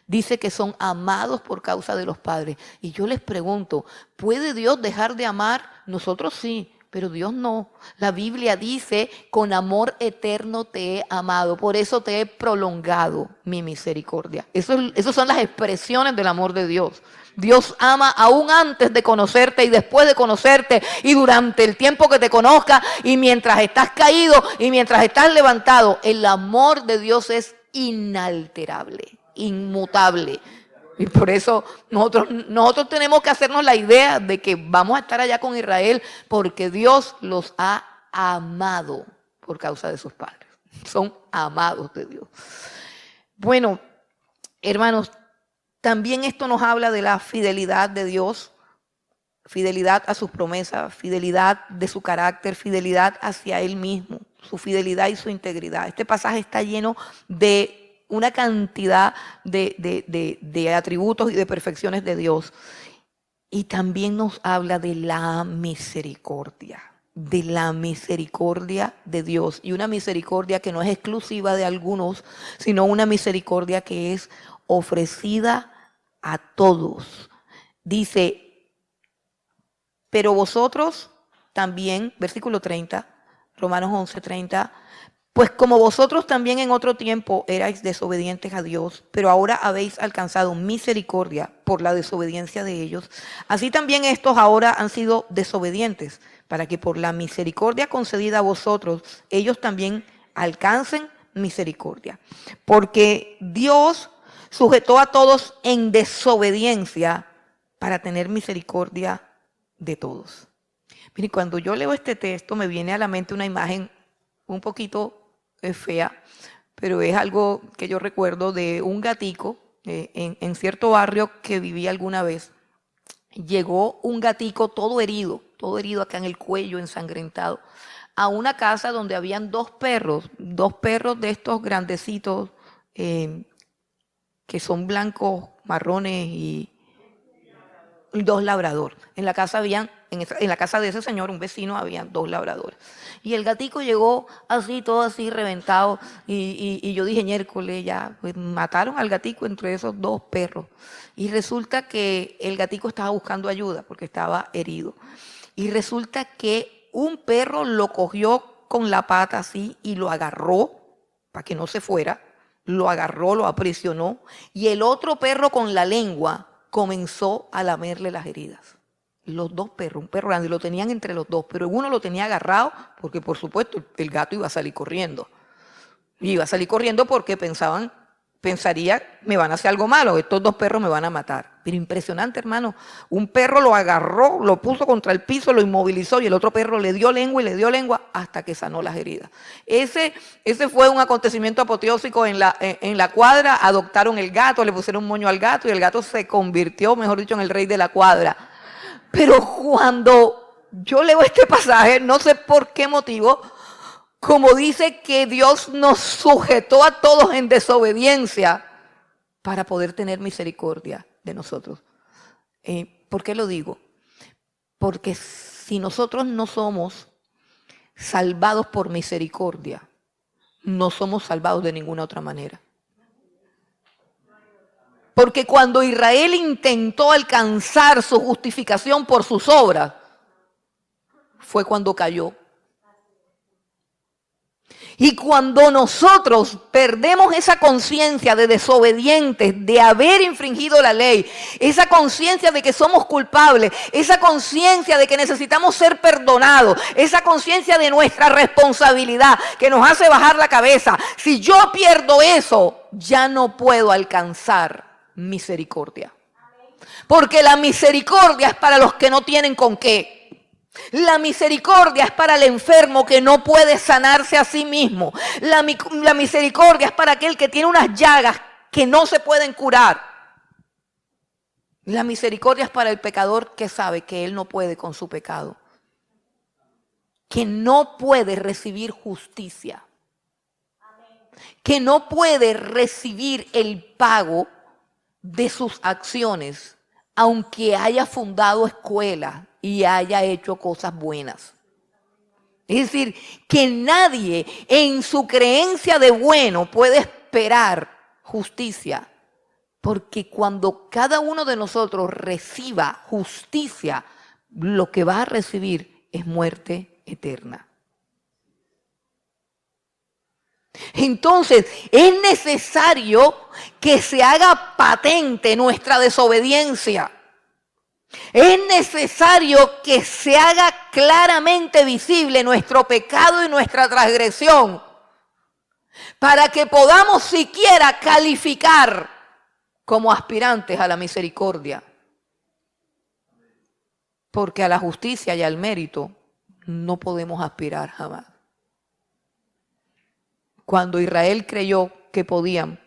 Speaker 1: Dice que son amados por causa de los padres. Y yo les pregunto, ¿puede Dios dejar de amar? Nosotros sí, pero Dios no. La Biblia dice, con amor eterno te he amado. Por eso te he prolongado mi misericordia. Esas son las expresiones del amor de Dios. Dios ama aún antes de conocerte y después de conocerte y durante el tiempo que te conozca y mientras estás caído y mientras estás levantado. El amor de Dios es inalterable, inmutable. Y por eso nosotros tenemos que hacernos la idea de que vamos a estar allá con Israel porque Dios los ha amado por causa de sus padres. Son amados de Dios. Bueno, hermanos, también esto nos habla de la fidelidad de Dios, fidelidad a sus promesas, fidelidad de su carácter, fidelidad hacia Él mismo, su fidelidad y su integridad. Este pasaje está lleno de una cantidad de atributos y de perfecciones de Dios. Y también nos habla de la misericordia de Dios. Y una misericordia que no es exclusiva de algunos, sino una misericordia que es ofrecida a todos. Dice, pero vosotros también, versículo 30, Romanos 11:30, pues como vosotros también en otro tiempo erais desobedientes a Dios, pero ahora habéis alcanzado misericordia por la desobediencia de ellos, así también estos ahora han sido desobedientes, para que por la misericordia concedida a vosotros, ellos también alcancen misericordia. Porque Dios sujetó a todos en desobediencia para tener misericordia de todos. Mire, cuando yo leo este texto me viene a la mente una imagen un poquito fea, pero es algo que yo recuerdo de un gatico en cierto barrio que viví alguna vez. Llegó un gatico todo herido acá en el cuello, ensangrentado, a una casa donde habían dos perros de estos grandecitos que son blancos, marrones y dos labradores. En la casa en la casa de ese señor, un vecino, habían dos labradores. Y el gatico llegó así, todo así, reventado. Y yo dije, miércoles, ya, pues mataron al gatico entre esos dos perros. Y resulta que el gatico estaba buscando ayuda porque estaba herido. Y resulta que un perro lo cogió con la pata así y lo agarró para que no se fuera. Lo agarró, lo aprisionó. Y el otro perro con la lengua comenzó a lamerle las heridas. Los dos perros, un perro grande, lo tenían entre los dos, pero uno lo tenía agarrado porque por supuesto el gato iba a salir corriendo. Y iba a salir corriendo porque pensaría, me van a hacer algo malo, estos dos perros me van a matar. Pero impresionante, hermano. Un perro lo agarró, lo puso contra el piso, lo inmovilizó y el otro perro le dio lengua hasta que sanó las heridas. Ese fue un acontecimiento apoteósico en la cuadra. Adoptaron el gato, le pusieron un moño al gato y el gato se convirtió, mejor dicho, en el rey de la cuadra. Pero cuando yo leo este pasaje, no sé por qué motivo, como dice que Dios nos sujetó a todos en desobediencia para poder tener misericordia de nosotros. ¿Por qué lo digo? Porque si nosotros no somos salvados por misericordia, no somos salvados de ninguna otra manera. Porque cuando Israel intentó alcanzar su justificación por sus obras, fue cuando cayó. Y cuando nosotros perdemos esa conciencia de desobedientes, de haber infringido la ley, esa conciencia de que somos culpables, esa conciencia de que necesitamos ser perdonados, esa conciencia de nuestra responsabilidad que nos hace bajar la cabeza, si yo pierdo eso, ya no puedo alcanzar misericordia. Porque la misericordia es para los que no tienen con qué. La misericordia es para el enfermo que no puede sanarse a sí mismo. La misericordia es para aquel que tiene unas llagas que no se pueden curar. La misericordia es para el pecador que sabe que él no puede con su pecado, que no puede recibir justicia, que no puede recibir el pago de sus acciones, aunque haya fundado escuelas y haya hecho cosas buenas. Es decir, que nadie en su creencia de bueno puede esperar justicia, porque cuando cada uno de nosotros reciba justicia, lo que va a recibir es muerte eterna. Entonces, es necesario que se haga patente nuestra desobediencia. Es necesario que se haga claramente visible nuestro pecado y nuestra transgresión para que podamos siquiera calificar como aspirantes a la misericordia. Porque a la justicia y al mérito no podemos aspirar jamás. Cuando Israel creyó que podían,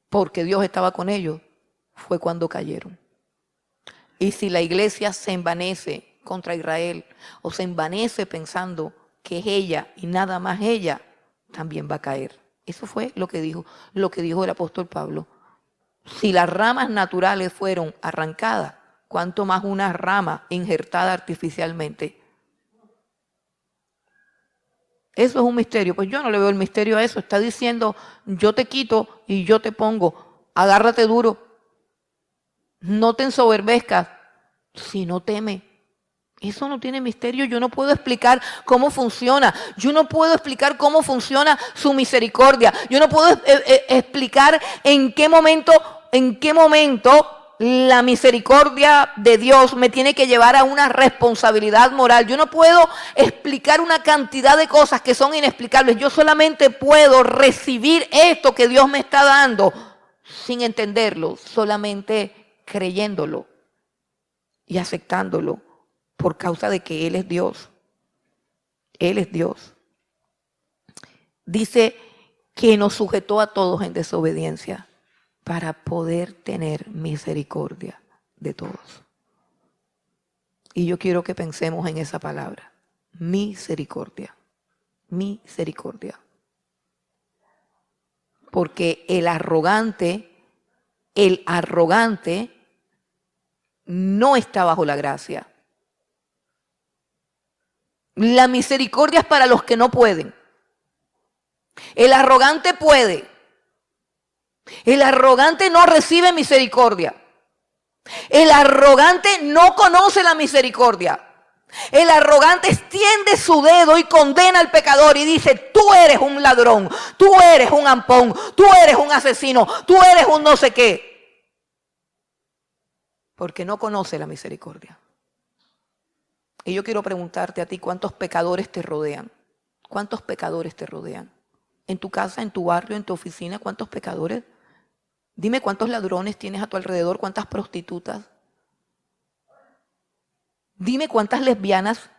Speaker 1: porque Dios estaba con ellos, fue cuando cayeron. Y si la iglesia se envanece contra Israel o se envanece pensando que es ella y nada más ella, también va a caer. Eso fue lo que dijo el apóstol Pablo. Si las ramas naturales fueron arrancadas, ¿cuánto más una rama injertada artificialmente? Eso es un misterio. Pues yo no le veo el misterio a eso. Está diciendo, yo te quito y yo te pongo. Agárrate duro. No te ensoberbezcas, si no teme. Eso no tiene misterio. Yo no puedo explicar cómo funciona. Yo no puedo explicar cómo funciona su misericordia. Yo no puedo explicar en qué momento la misericordia de Dios me tiene que llevar a una responsabilidad moral. Yo no puedo explicar una cantidad de cosas que son inexplicables. Yo solamente puedo recibir esto que Dios me está dando sin entenderlo, solamente creyéndolo y aceptándolo por causa de que Él es Dios. Él es Dios. Dice que nos sujetó a todos en desobediencia para poder tener misericordia de todos. Y yo quiero que pensemos en esa palabra, misericordia, misericordia. Porque el arrogante no está bajo la gracia. La misericordia es para los que no pueden. El arrogante puede. El arrogante no recibe misericordia. El arrogante no conoce la misericordia. El arrogante extiende su dedo y condena al pecador y dice, tú eres un ladrón, tú eres un ampón, tú eres un asesino, tú eres un no sé qué. Porque no conoce la misericordia. Y yo quiero preguntarte a ti, ¿cuántos pecadores te rodean? ¿Cuántos pecadores te rodean? En tu casa, en tu barrio, en tu oficina, ¿cuántos pecadores? Dime cuántos ladrones tienes a tu alrededor, cuántas prostitutas. Dime cuántas lesbianas.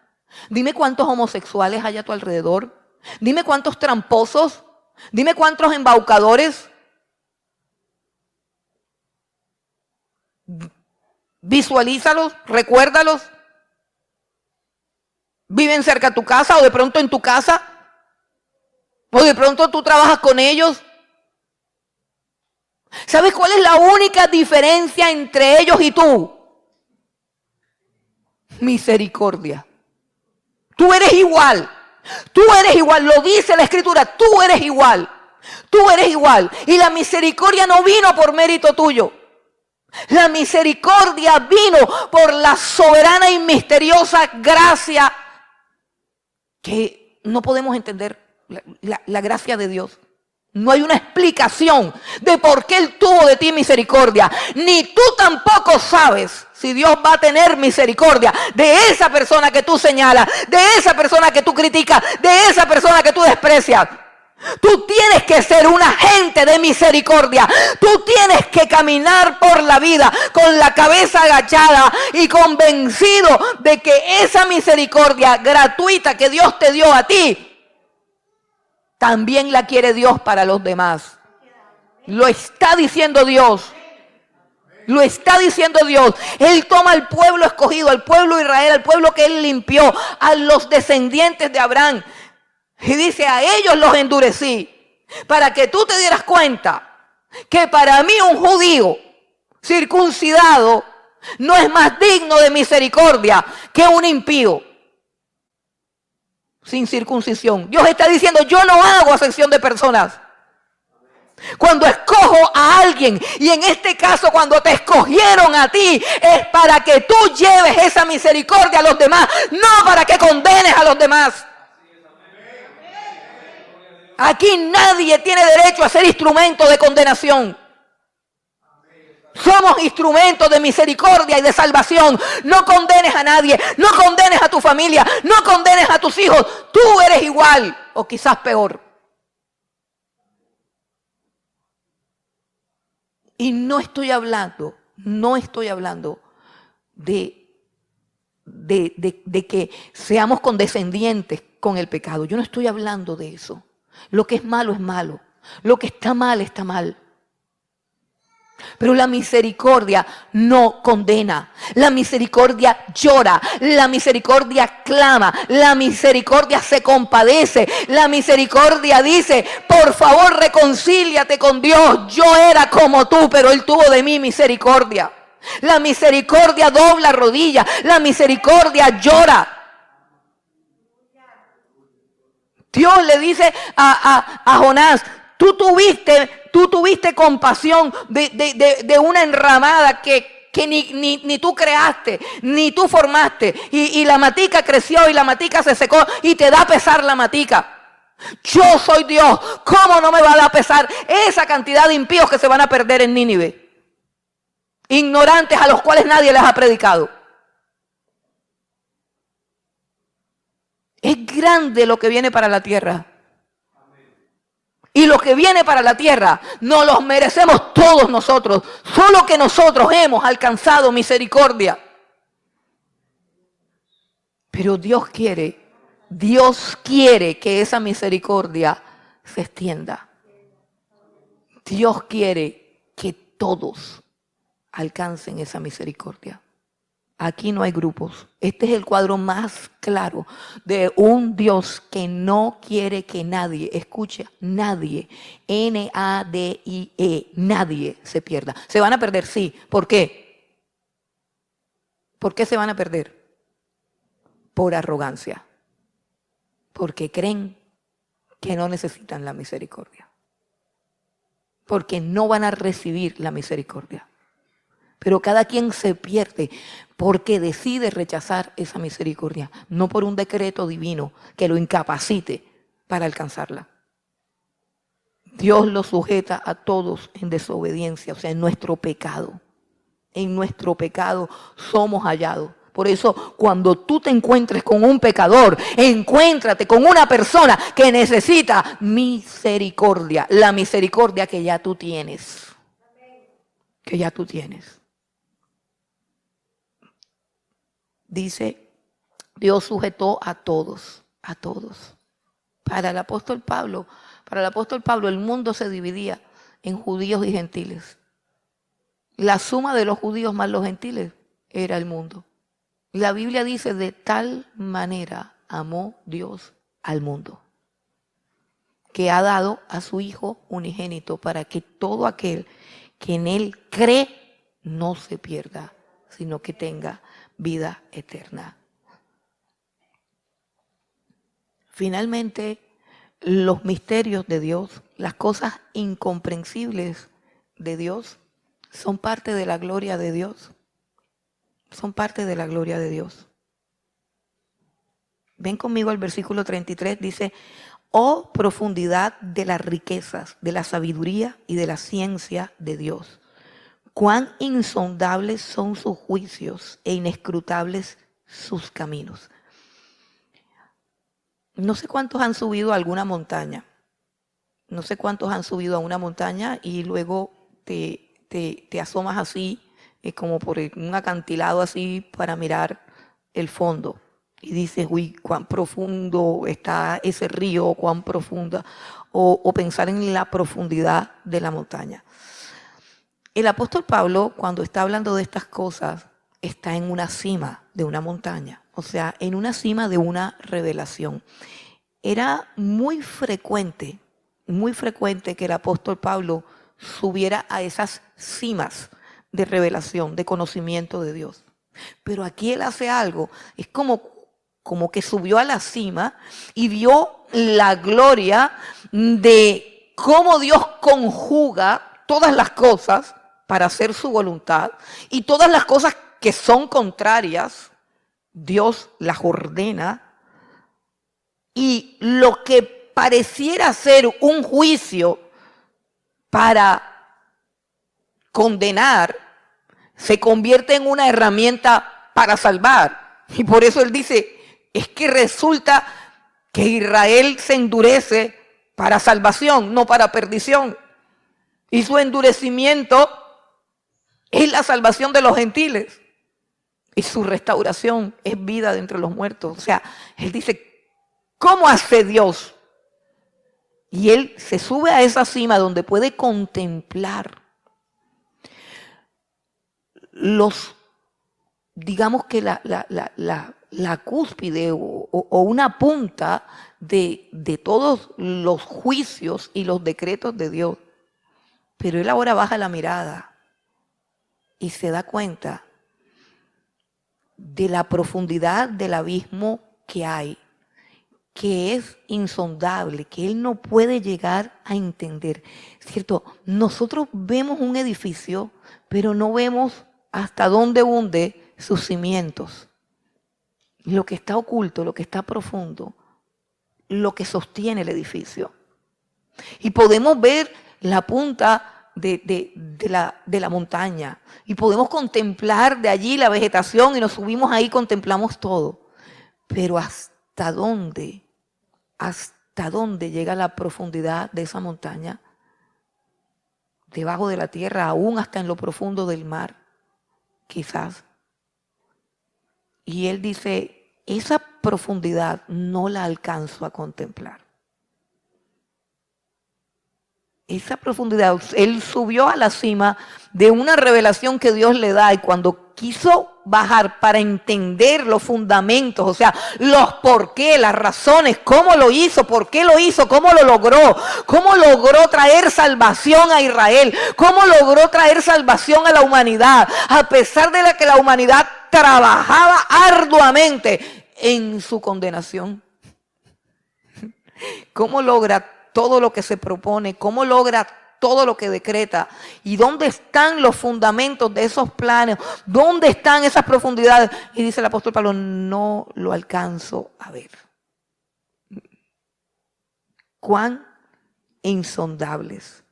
Speaker 1: Dime cuántos homosexuales hay a tu alrededor. Dime cuántos tramposos. Dime cuántos embaucadores. Visualízalos, recuérdalos. Viven cerca de tu casa o de pronto en tu casa. O de pronto tú trabajas con ellos. ¿Sabes cuál es la única diferencia entre ellos y tú? Misericordia. Tú eres igual. Tú eres igual. Lo dice la Escritura. Tú eres igual. Tú eres igual. Y la misericordia no vino por mérito tuyo. La misericordia vino por la soberana y misteriosa gracia que no podemos entender. La gracia de Dios. No hay una explicación de por qué Él tuvo de ti misericordia. Ni tú tampoco sabes si Dios va a tener misericordia de esa persona que tú señalas, de esa persona que tú criticas, de esa persona que tú desprecias. Tú tienes que ser un agente de misericordia. Tú tienes que caminar por la vida con la cabeza agachada y convencido de que esa misericordia gratuita que Dios te dio a ti, también la quiere Dios para los demás. Lo está diciendo Dios. Lo está diciendo Dios. Él toma al pueblo escogido, al pueblo de Israel, al pueblo que Él limpió, a los descendientes de Abraham. Y dice, a ellos los endurecí, para que tú te dieras cuenta que para mí un judío circuncidado no es más digno de misericordia que un impío sin circuncisión. Dios está diciendo, yo no hago acepción de personas. Cuando escojo a alguien, y en este caso cuando te escogieron a ti, es para que tú lleves esa misericordia a los demás, no para que condenes a los demás. Aquí nadie tiene derecho a ser instrumento de condenación. Somos instrumentos de misericordia y de salvación. No condenes a nadie, no condenes a tu familia, no condenes a tus hijos. Tú eres igual o quizás peor. Y no estoy hablando de que seamos condescendientes con el pecado. Yo no estoy hablando de eso. Lo que es malo es malo. Lo que está mal está mal. Pero la misericordia no condena. La misericordia llora. La misericordia clama. La misericordia se compadece. La misericordia dice, por favor, reconcíliate con Dios. Yo era como tú, pero Él tuvo de mí misericordia. La misericordia dobla rodillas. La misericordia llora. Dios le dice a Jonás, tú tuviste compasión de una enramada que ni tú creaste, ni tú formaste. Y la matica creció y la matica se secó y te da pesar la matica. Yo soy Dios. ¿Cómo no me va a dar pesar esa cantidad de impíos que se van a perder en Nínive? Ignorantes a los cuales nadie les ha predicado. Es grande lo que viene para la tierra. Y lo que viene para la tierra nos los merecemos todos nosotros. Solo que nosotros hemos alcanzado misericordia. Pero Dios quiere que esa misericordia se extienda. Dios quiere que todos alcancen esa misericordia. Aquí no hay grupos. Este es el cuadro más claro de un Dios que no quiere que nadie, escucha, nadie, N-A-D-I-E, nadie se pierda. Se van a perder, sí. ¿Por qué? ¿Por qué se van a perder? Por arrogancia. Porque creen que no necesitan la misericordia. Porque no van a recibir la misericordia. Pero cada quien se pierde porque decide rechazar esa misericordia, no por un decreto divino que lo incapacite para alcanzarla. Dios lo sujeta a todos en desobediencia, o sea, en nuestro pecado. En nuestro pecado somos hallados. Por eso, cuando tú te encuentres con un pecador, encuéntrate con una persona que necesita misericordia, la misericordia que ya tú tienes. Que ya tú tienes. Dice, Dios sujetó a todos, a todos. Para el apóstol Pablo, el mundo se dividía en judíos y gentiles. La suma de los judíos más los gentiles era el mundo. La Biblia dice, de tal manera amó Dios al mundo, que ha dado a su Hijo unigénito para que todo aquel que en Él cree no se pierda, sino que tenga vida eterna. Finalmente, los misterios de Dios, las cosas incomprensibles de Dios, son parte de la gloria de Dios. Son parte de la gloria de Dios. Ven conmigo al versículo 33, dice, oh profundidad de las riquezas, de la sabiduría y de la ciencia de Dios. Cuán insondables son sus juicios e inescrutables sus caminos. No sé cuántos han subido a alguna montaña. No sé cuántos han subido a una montaña y luego te asomas así, como por un acantilado así para mirar el fondo. Y dices, uy, cuán profundo está ese río, cuán profunda. O pensar en la profundidad de la montaña. El apóstol Pablo, cuando está hablando de estas cosas, está en una cima de una montaña, o sea, en una cima de una revelación. Era muy frecuente que el apóstol Pablo subiera a esas cimas de revelación, de conocimiento de Dios. Pero aquí él hace algo, es como que subió a la cima y vio la gloria de cómo Dios conjuga todas las cosas para hacer su voluntad, y todas las cosas que son contrarias, Dios las ordena, y lo que pareciera ser un juicio para condenar, se convierte en una herramienta para salvar. Y por eso él dice, es que resulta que Israel se endurece para salvación, no para perdición. Y su endurecimiento es la salvación de los gentiles. Y su restauración es vida de entre los muertos. O sea, él dice, ¿cómo hace Dios? Y él se sube a esa cima donde puede contemplar digamos que la cúspide o una punta de todos los juicios y los decretos de Dios. Pero él ahora baja la mirada y se da cuenta de la profundidad del abismo que hay, que es insondable, que él no puede llegar a entender. ¿Cierto? Nosotros vemos un edificio, pero no vemos hasta dónde hunde sus cimientos. Lo que está oculto, lo que está profundo, lo que sostiene el edificio. Y podemos ver la punta de la montaña y podemos contemplar de allí la vegetación y nos subimos ahí, contemplamos todo. Pero ¿hasta dónde llega la profundidad de esa montaña? Debajo de la tierra, aún hasta en lo profundo del mar, quizás. Y él dice, esa profundidad no la alcanzo a contemplar. Esa profundidad, él subió a la cima de una revelación que Dios le da y cuando quiso bajar para entender los fundamentos, o sea, los por qué, las razones, cómo lo hizo, por qué lo hizo, cómo lo logró, cómo logró traer salvación a Israel, cómo logró traer salvación a la humanidad, a pesar de que la humanidad trabajaba arduamente en su condenación. ¿Cómo logra todo lo que se propone? ¿Cómo logra todo lo que decreta? ¿Y dónde están los fundamentos de esos planes? ¿Dónde están esas profundidades? Y dice el apóstol Pablo, no lo alcanzo a ver. Cuán insondables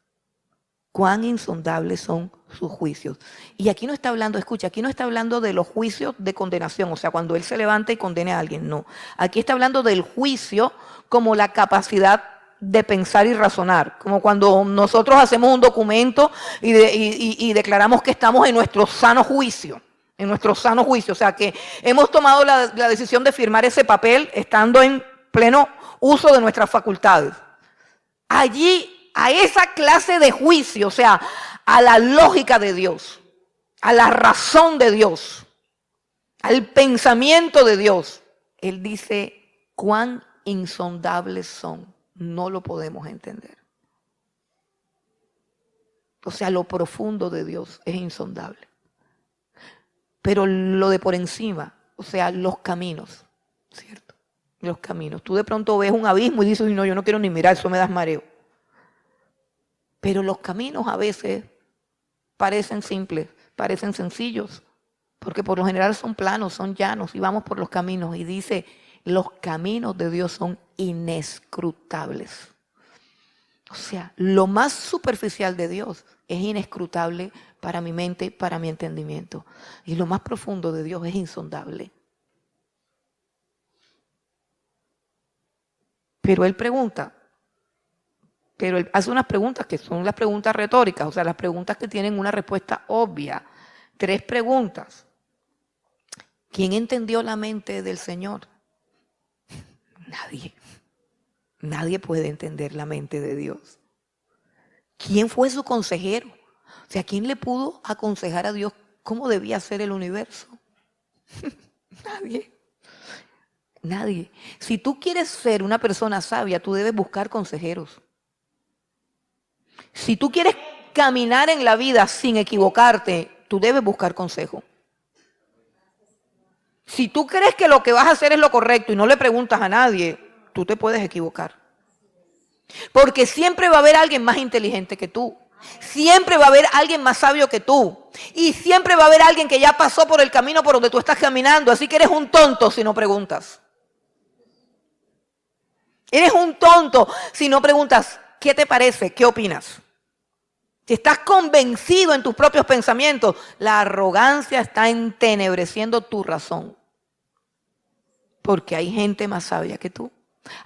Speaker 1: son sus juicios. Y aquí no está hablando, escucha, aquí no está hablando de los juicios de condenación, o sea, cuando él se levanta y condene a alguien, no. Aquí está hablando del juicio como la capacidad de pensar y razonar, como cuando nosotros hacemos un documento y declaramos que estamos en nuestro sano juicio, o sea, que hemos tomado la decisión de firmar ese papel estando en pleno uso de nuestras facultades. Allí, a esa clase de juicio, o sea, a la lógica de Dios, a la razón de Dios, al pensamiento de Dios, él dice, cuán insondables son, no lo podemos entender. O sea, lo profundo de Dios es insondable. Pero lo de por encima, o sea, los caminos, ¿cierto? Los caminos. Tú de pronto ves un abismo y dices, no, yo no quiero ni mirar, eso me da mareo. Pero los caminos a veces parecen simples, parecen sencillos, porque por lo general son planos, son llanos y vamos por los caminos. Y dice, los caminos de Dios son inescrutables. O sea, lo más superficial de Dios es inescrutable para mi mente, para mi entendimiento. Y lo más profundo de Dios es insondable. Pero él pregunta, pero él hace unas preguntas que son las preguntas retóricas, o sea, las preguntas que tienen una respuesta obvia. 3 preguntas. ¿Quién entendió la mente del Señor? Nadie. Nadie puede entender la mente de Dios. ¿Quién fue su consejero? O sea, ¿quién le pudo aconsejar a Dios cómo debía ser el universo? Nadie. Nadie. Si tú quieres ser una persona sabia, tú debes buscar consejeros. Si tú quieres caminar en la vida sin equivocarte, tú debes buscar consejo. Si tú crees que lo que vas a hacer es lo correcto y no le preguntas a nadie, tú te puedes equivocar. Porque siempre va a haber alguien más inteligente que tú. Siempre va a haber alguien más sabio que tú. Y siempre va a haber alguien que ya pasó por el camino por donde tú estás caminando. Así que eres un tonto si no preguntas. Eres un tonto si no preguntas, ¿qué te parece? ¿Qué opinas? Si estás convencido en tus propios pensamientos, la arrogancia está entenebreciendo tu razón. Porque hay gente más sabia que tú.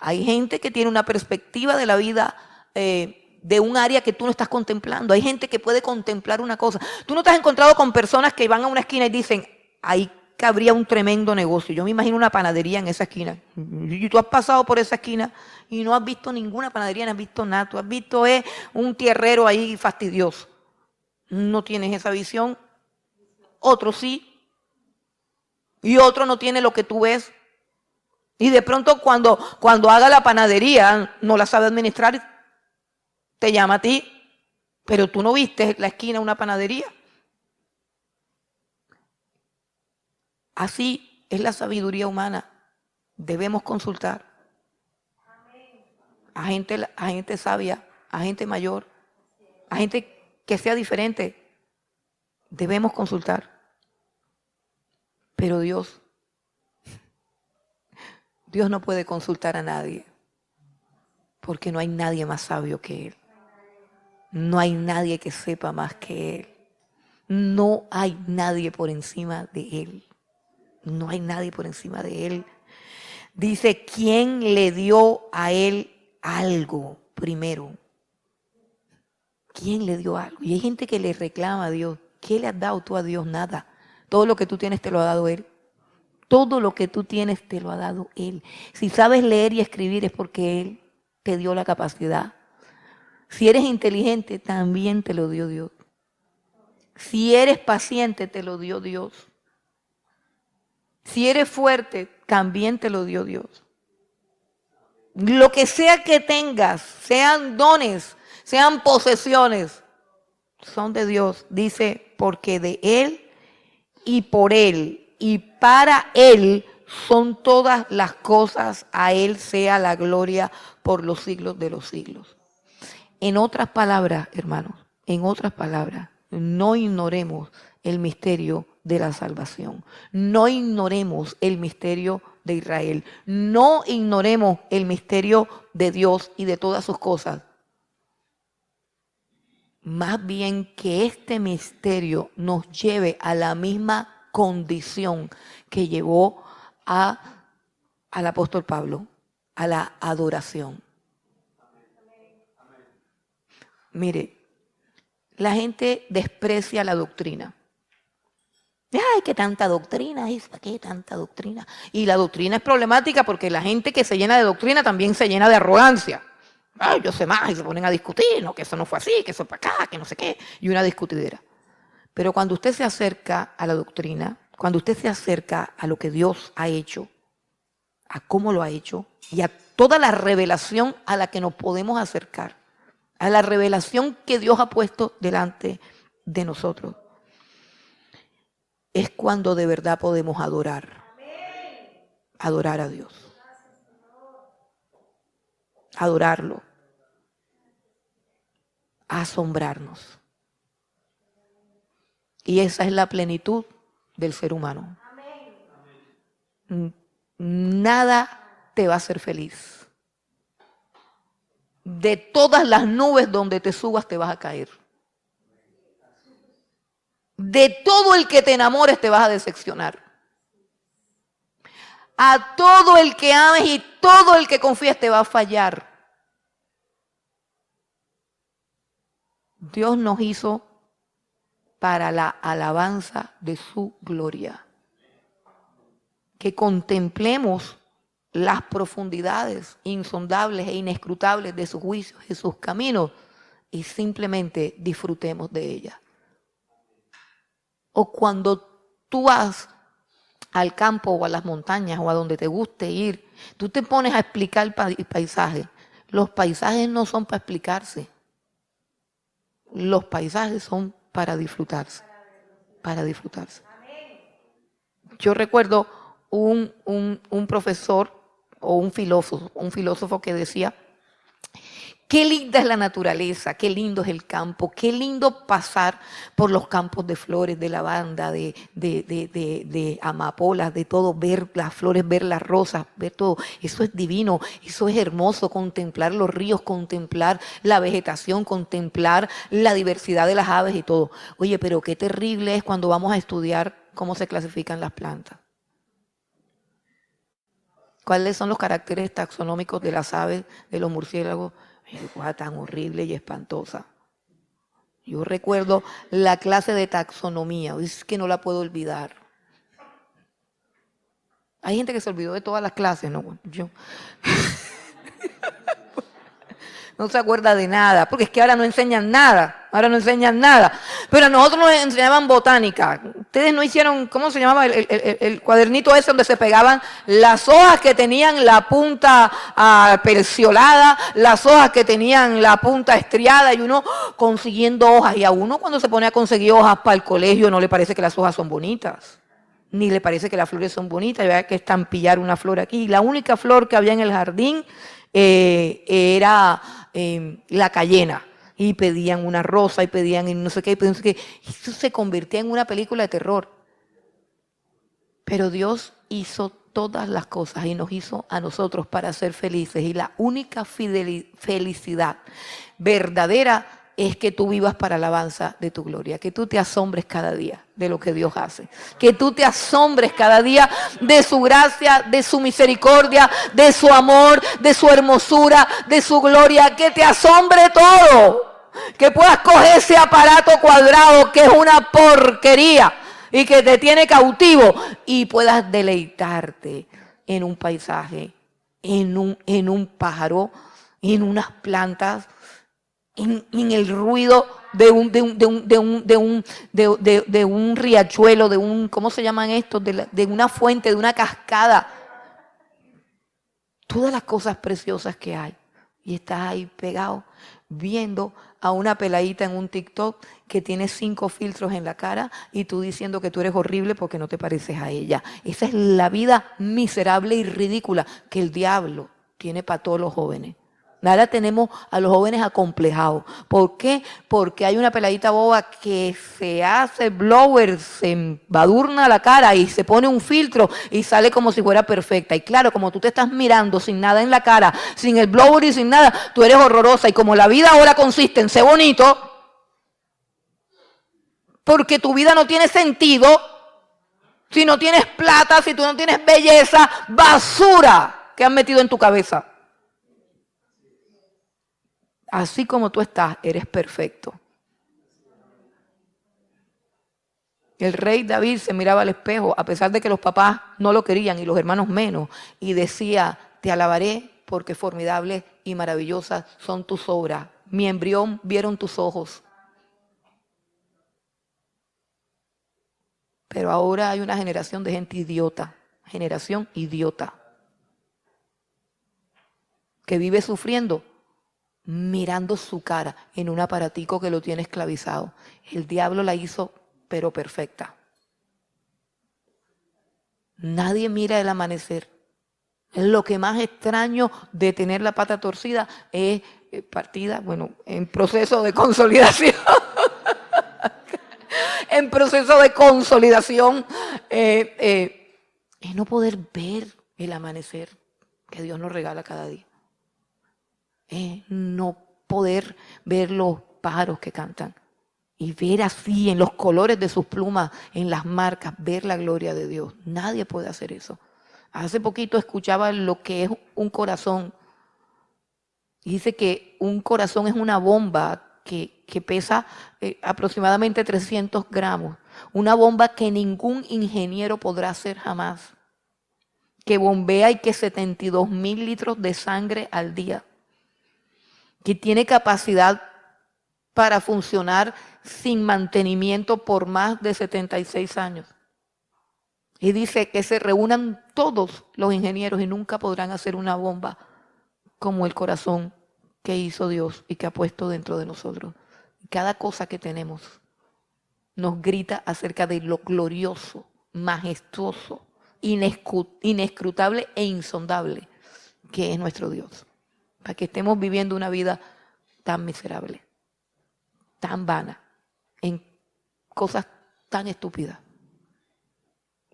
Speaker 1: Hay gente que tiene una perspectiva de la vida de un área que tú no estás contemplando. Hay gente que puede contemplar una cosa. Tú no te has encontrado con personas que van a una esquina y dicen, ahí cabría un tremendo negocio. Yo me imagino una panadería en esa esquina. Y tú has pasado por esa esquina y no has visto ninguna panadería, no has visto nada. Tú has visto un tierrero ahí fastidioso. No tienes esa visión. otro sí. Y otro no tiene lo que tú ves. Y de pronto cuando haga la panadería, no la sabe administrar, te llama a ti, pero tú no viste la esquina de una panadería. Así es la sabiduría humana. Debemos consultar a gente sabia, a gente mayor, a gente que sea diferente. Debemos consultar. Pero Dios no puede consultar a nadie, porque no hay nadie más sabio que Él. No hay nadie que sepa más que Él. No hay nadie por encima de Él. No hay nadie por encima de Él. Dice, ¿quién le dio a Él algo primero? ¿Quién le dio algo? Y hay gente que le reclama a Dios. ¿Qué le has dado tú a Dios? Nada. Todo lo que tú tienes te lo ha dado Él. Todo lo que tú tienes te lo ha dado Él. Si sabes leer y escribir es porque Él te dio la capacidad. Si eres inteligente, también te lo dio Dios. Si eres paciente, te lo dio Dios. Si eres fuerte, también te lo dio Dios. Lo que sea que tengas, sean dones, sean posesiones, son de Dios. Dice, porque de Él y por Él y para Él son todas las cosas. A Él sea la gloria por los siglos de los siglos. En otras palabras, hermanos, en otras palabras, no ignoremos el misterio de la salvación. No ignoremos el misterio de Israel. No ignoremos el misterio de Dios y de todas sus cosas. Más bien que este misterio nos lleve a la misma condición que llevó al apóstol Pablo, a la adoración. Mire, la gente desprecia la doctrina. Ay, qué tanta doctrina es, qué tanta doctrina. Y la doctrina es problemática porque la gente que se llena de doctrina también se llena de arrogancia. Ay, yo sé más, y se ponen a discutir, no, que eso no fue así, que eso para acá, que no sé qué, y una discutidera. Pero cuando usted se acerca a la doctrina, cuando usted se acerca a lo que Dios ha hecho, a cómo lo ha hecho, y a toda la revelación a la que nos podemos acercar, a la revelación que Dios ha puesto delante de nosotros, es cuando de verdad podemos adorar. Adorar a Dios. Adorarlo. Asombrarnos. Y esa es la plenitud del ser humano. Nada te va a hacer feliz. De todas las nubes donde te subas te vas a caer. De todo el que te enamores te vas a decepcionar. A todo el que ames y todo el que confíes te va a fallar. Dios nos hizo para la alabanza de su gloria. Que contemplemos las profundidades insondables e inescrutables de sus juicios y sus caminos y simplemente disfrutemos de ella. O cuando tú vas al campo o a las montañas o a donde te guste ir, tú te pones a explicar el paisaje. Los paisajes no son para explicarse. Los paisajes son para disfrutarse. Para disfrutarse. Yo recuerdo un profesor o un filósofo que decía, qué linda es la naturaleza, qué lindo es el campo, qué lindo pasar por los campos de flores, de lavanda, de amapolas, de todo, ver las flores, ver las rosas, ver todo. Eso es divino, eso es hermoso, contemplar los ríos, contemplar la vegetación, contemplar la diversidad de las aves y todo. Oye, pero qué terrible es cuando vamos a estudiar cómo se clasifican las plantas. ¿Cuáles son los caracteres taxonómicos de las aves, de los murciélagos? Qué cosa tan horrible y espantosa. Yo recuerdo la clase de taxonomía, es que no la puedo olvidar. Hay gente que se olvidó de todas las clases, ¿no? Yo no se acuerda de nada, porque es que ahora no enseñan nada, Pero a nosotros nos enseñaban botánica, Ustedes no hicieron, ¿cómo se llamaba el cuadernito ese donde se pegaban las hojas que tenían la punta peciolada, las hojas que tenían la punta estriada y uno consiguiendo hojas? Y a uno cuando se pone a conseguir hojas para el colegio no le parece que las hojas son bonitas, ni le parece que las flores son bonitas. Y había que estampillar una flor aquí. La única flor que había en el jardín era la cayena. Y pedían una rosa y pedían no sé qué, y no sé qué. Eso se convirtió en una película de terror. Pero Dios hizo todas las cosas y nos hizo a nosotros para ser felices. Y la única felicidad verdadera es que tú vivas para alabanza de tu gloria, que tú te asombres cada día de lo que Dios hace, que tú te asombres cada día de su gracia, de su misericordia, de su amor, de su hermosura, de su gloria, que te asombre todo, que puedas coger ese aparato cuadrado que es una porquería y que te tiene cautivo y puedas deleitarte en un paisaje, en un pájaro, en unas plantas, en el ruido de un riachuelo, ¿cómo se llaman estos? De una fuente, de una cascada. Todas las cosas preciosas que hay. Y estás ahí pegado viendo a una peladita en un TikTok que tiene 5 filtros en la cara y tú diciendo que tú eres horrible porque no te pareces a ella. Esa es la vida miserable y ridícula que el diablo tiene para todos los jóvenes. Ahora tenemos a los jóvenes acomplejados. ¿Por qué? Porque hay una peladita boba que se hace blower, se embadurna la cara y se pone un filtro y sale como si fuera perfecta. Y claro, como tú te estás mirando sin nada en la cara, sin el blower y sin nada, tú eres horrorosa. Y como la vida ahora consiste en ser bonito, porque tu vida no tiene sentido, si no tienes plata, si tú no tienes belleza, basura que han metido en tu cabeza. Así como tú estás, eres perfecto. El rey David se miraba al espejo, a pesar de que los papás no lo querían y los hermanos menos, y decía, te alabaré porque formidables y maravillosas son tus obras. Mi embrión vieron tus ojos. Pero ahora hay una generación de gente idiota, que vive sufriendo mirando su cara en un aparatico que lo tiene esclavizado. El diablo la hizo, pero perfecta. Nadie mira el amanecer. Lo que más extraño de tener la pata torcida es partida, en proceso de consolidación. En proceso de consolidación, es no poder ver el amanecer que Dios nos regala cada día. No poder ver los pájaros que cantan y ver así en los colores de sus plumas, en las marcas, ver la gloria de Dios. Nadie puede hacer eso. Hace poquito escuchaba lo que es un corazón. Y dice que un corazón es una bomba que pesa aproximadamente 300 gramos. Una bomba que ningún ingeniero podrá hacer jamás. Que bombea y que 72,000 litros de sangre al día. Que tiene capacidad para funcionar sin mantenimiento por más de 76 años. Y dice que se reúnan todos los ingenieros y nunca podrán hacer una bomba como el corazón que hizo Dios y que ha puesto dentro de nosotros. Cada cosa que tenemos nos grita acerca de lo glorioso, majestuoso, inescrutable e insondable que es nuestro Dios. Para que estemos viviendo una vida tan miserable, tan vana, en cosas tan estúpidas.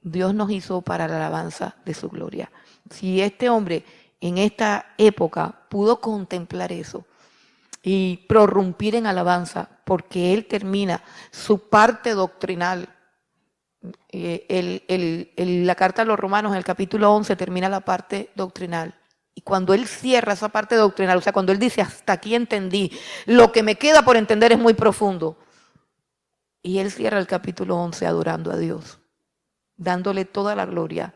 Speaker 1: Dios nos hizo para la alabanza de su gloria. Si este hombre en esta época pudo contemplar eso y prorrumpir en alabanza, porque él termina su parte doctrinal. La carta a los Romanos, en el capítulo 11, termina la parte doctrinal. Y cuando él cierra esa parte doctrinal, o sea, cuando él dice, hasta aquí entendí, lo que me queda por entender es muy profundo. Y él cierra el capítulo 11 adorando a Dios, dándole toda la gloria.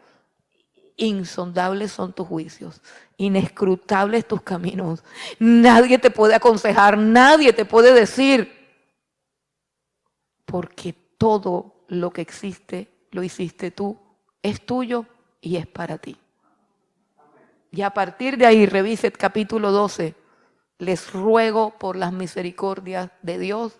Speaker 1: Insondables son tus juicios, inescrutables tus caminos. Nadie te puede aconsejar, nadie te puede decir, porque todo lo que existe, lo hiciste tú, es tuyo y es para ti. Y a partir de ahí, revise el capítulo 12, les ruego por las misericordias de Dios,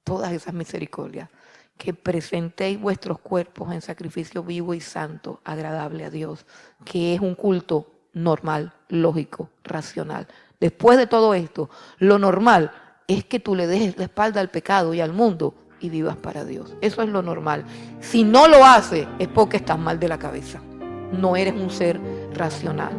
Speaker 1: todas esas misericordias, que presentéis vuestros cuerpos en sacrificio vivo y santo, agradable a Dios, que es un culto normal, lógico, racional. Después de todo esto, lo normal es que tú le dejes la espalda al pecado y al mundo y vivas para Dios. Eso es lo normal. Si no lo haces, es porque estás mal de la cabeza. No eres un ser racional.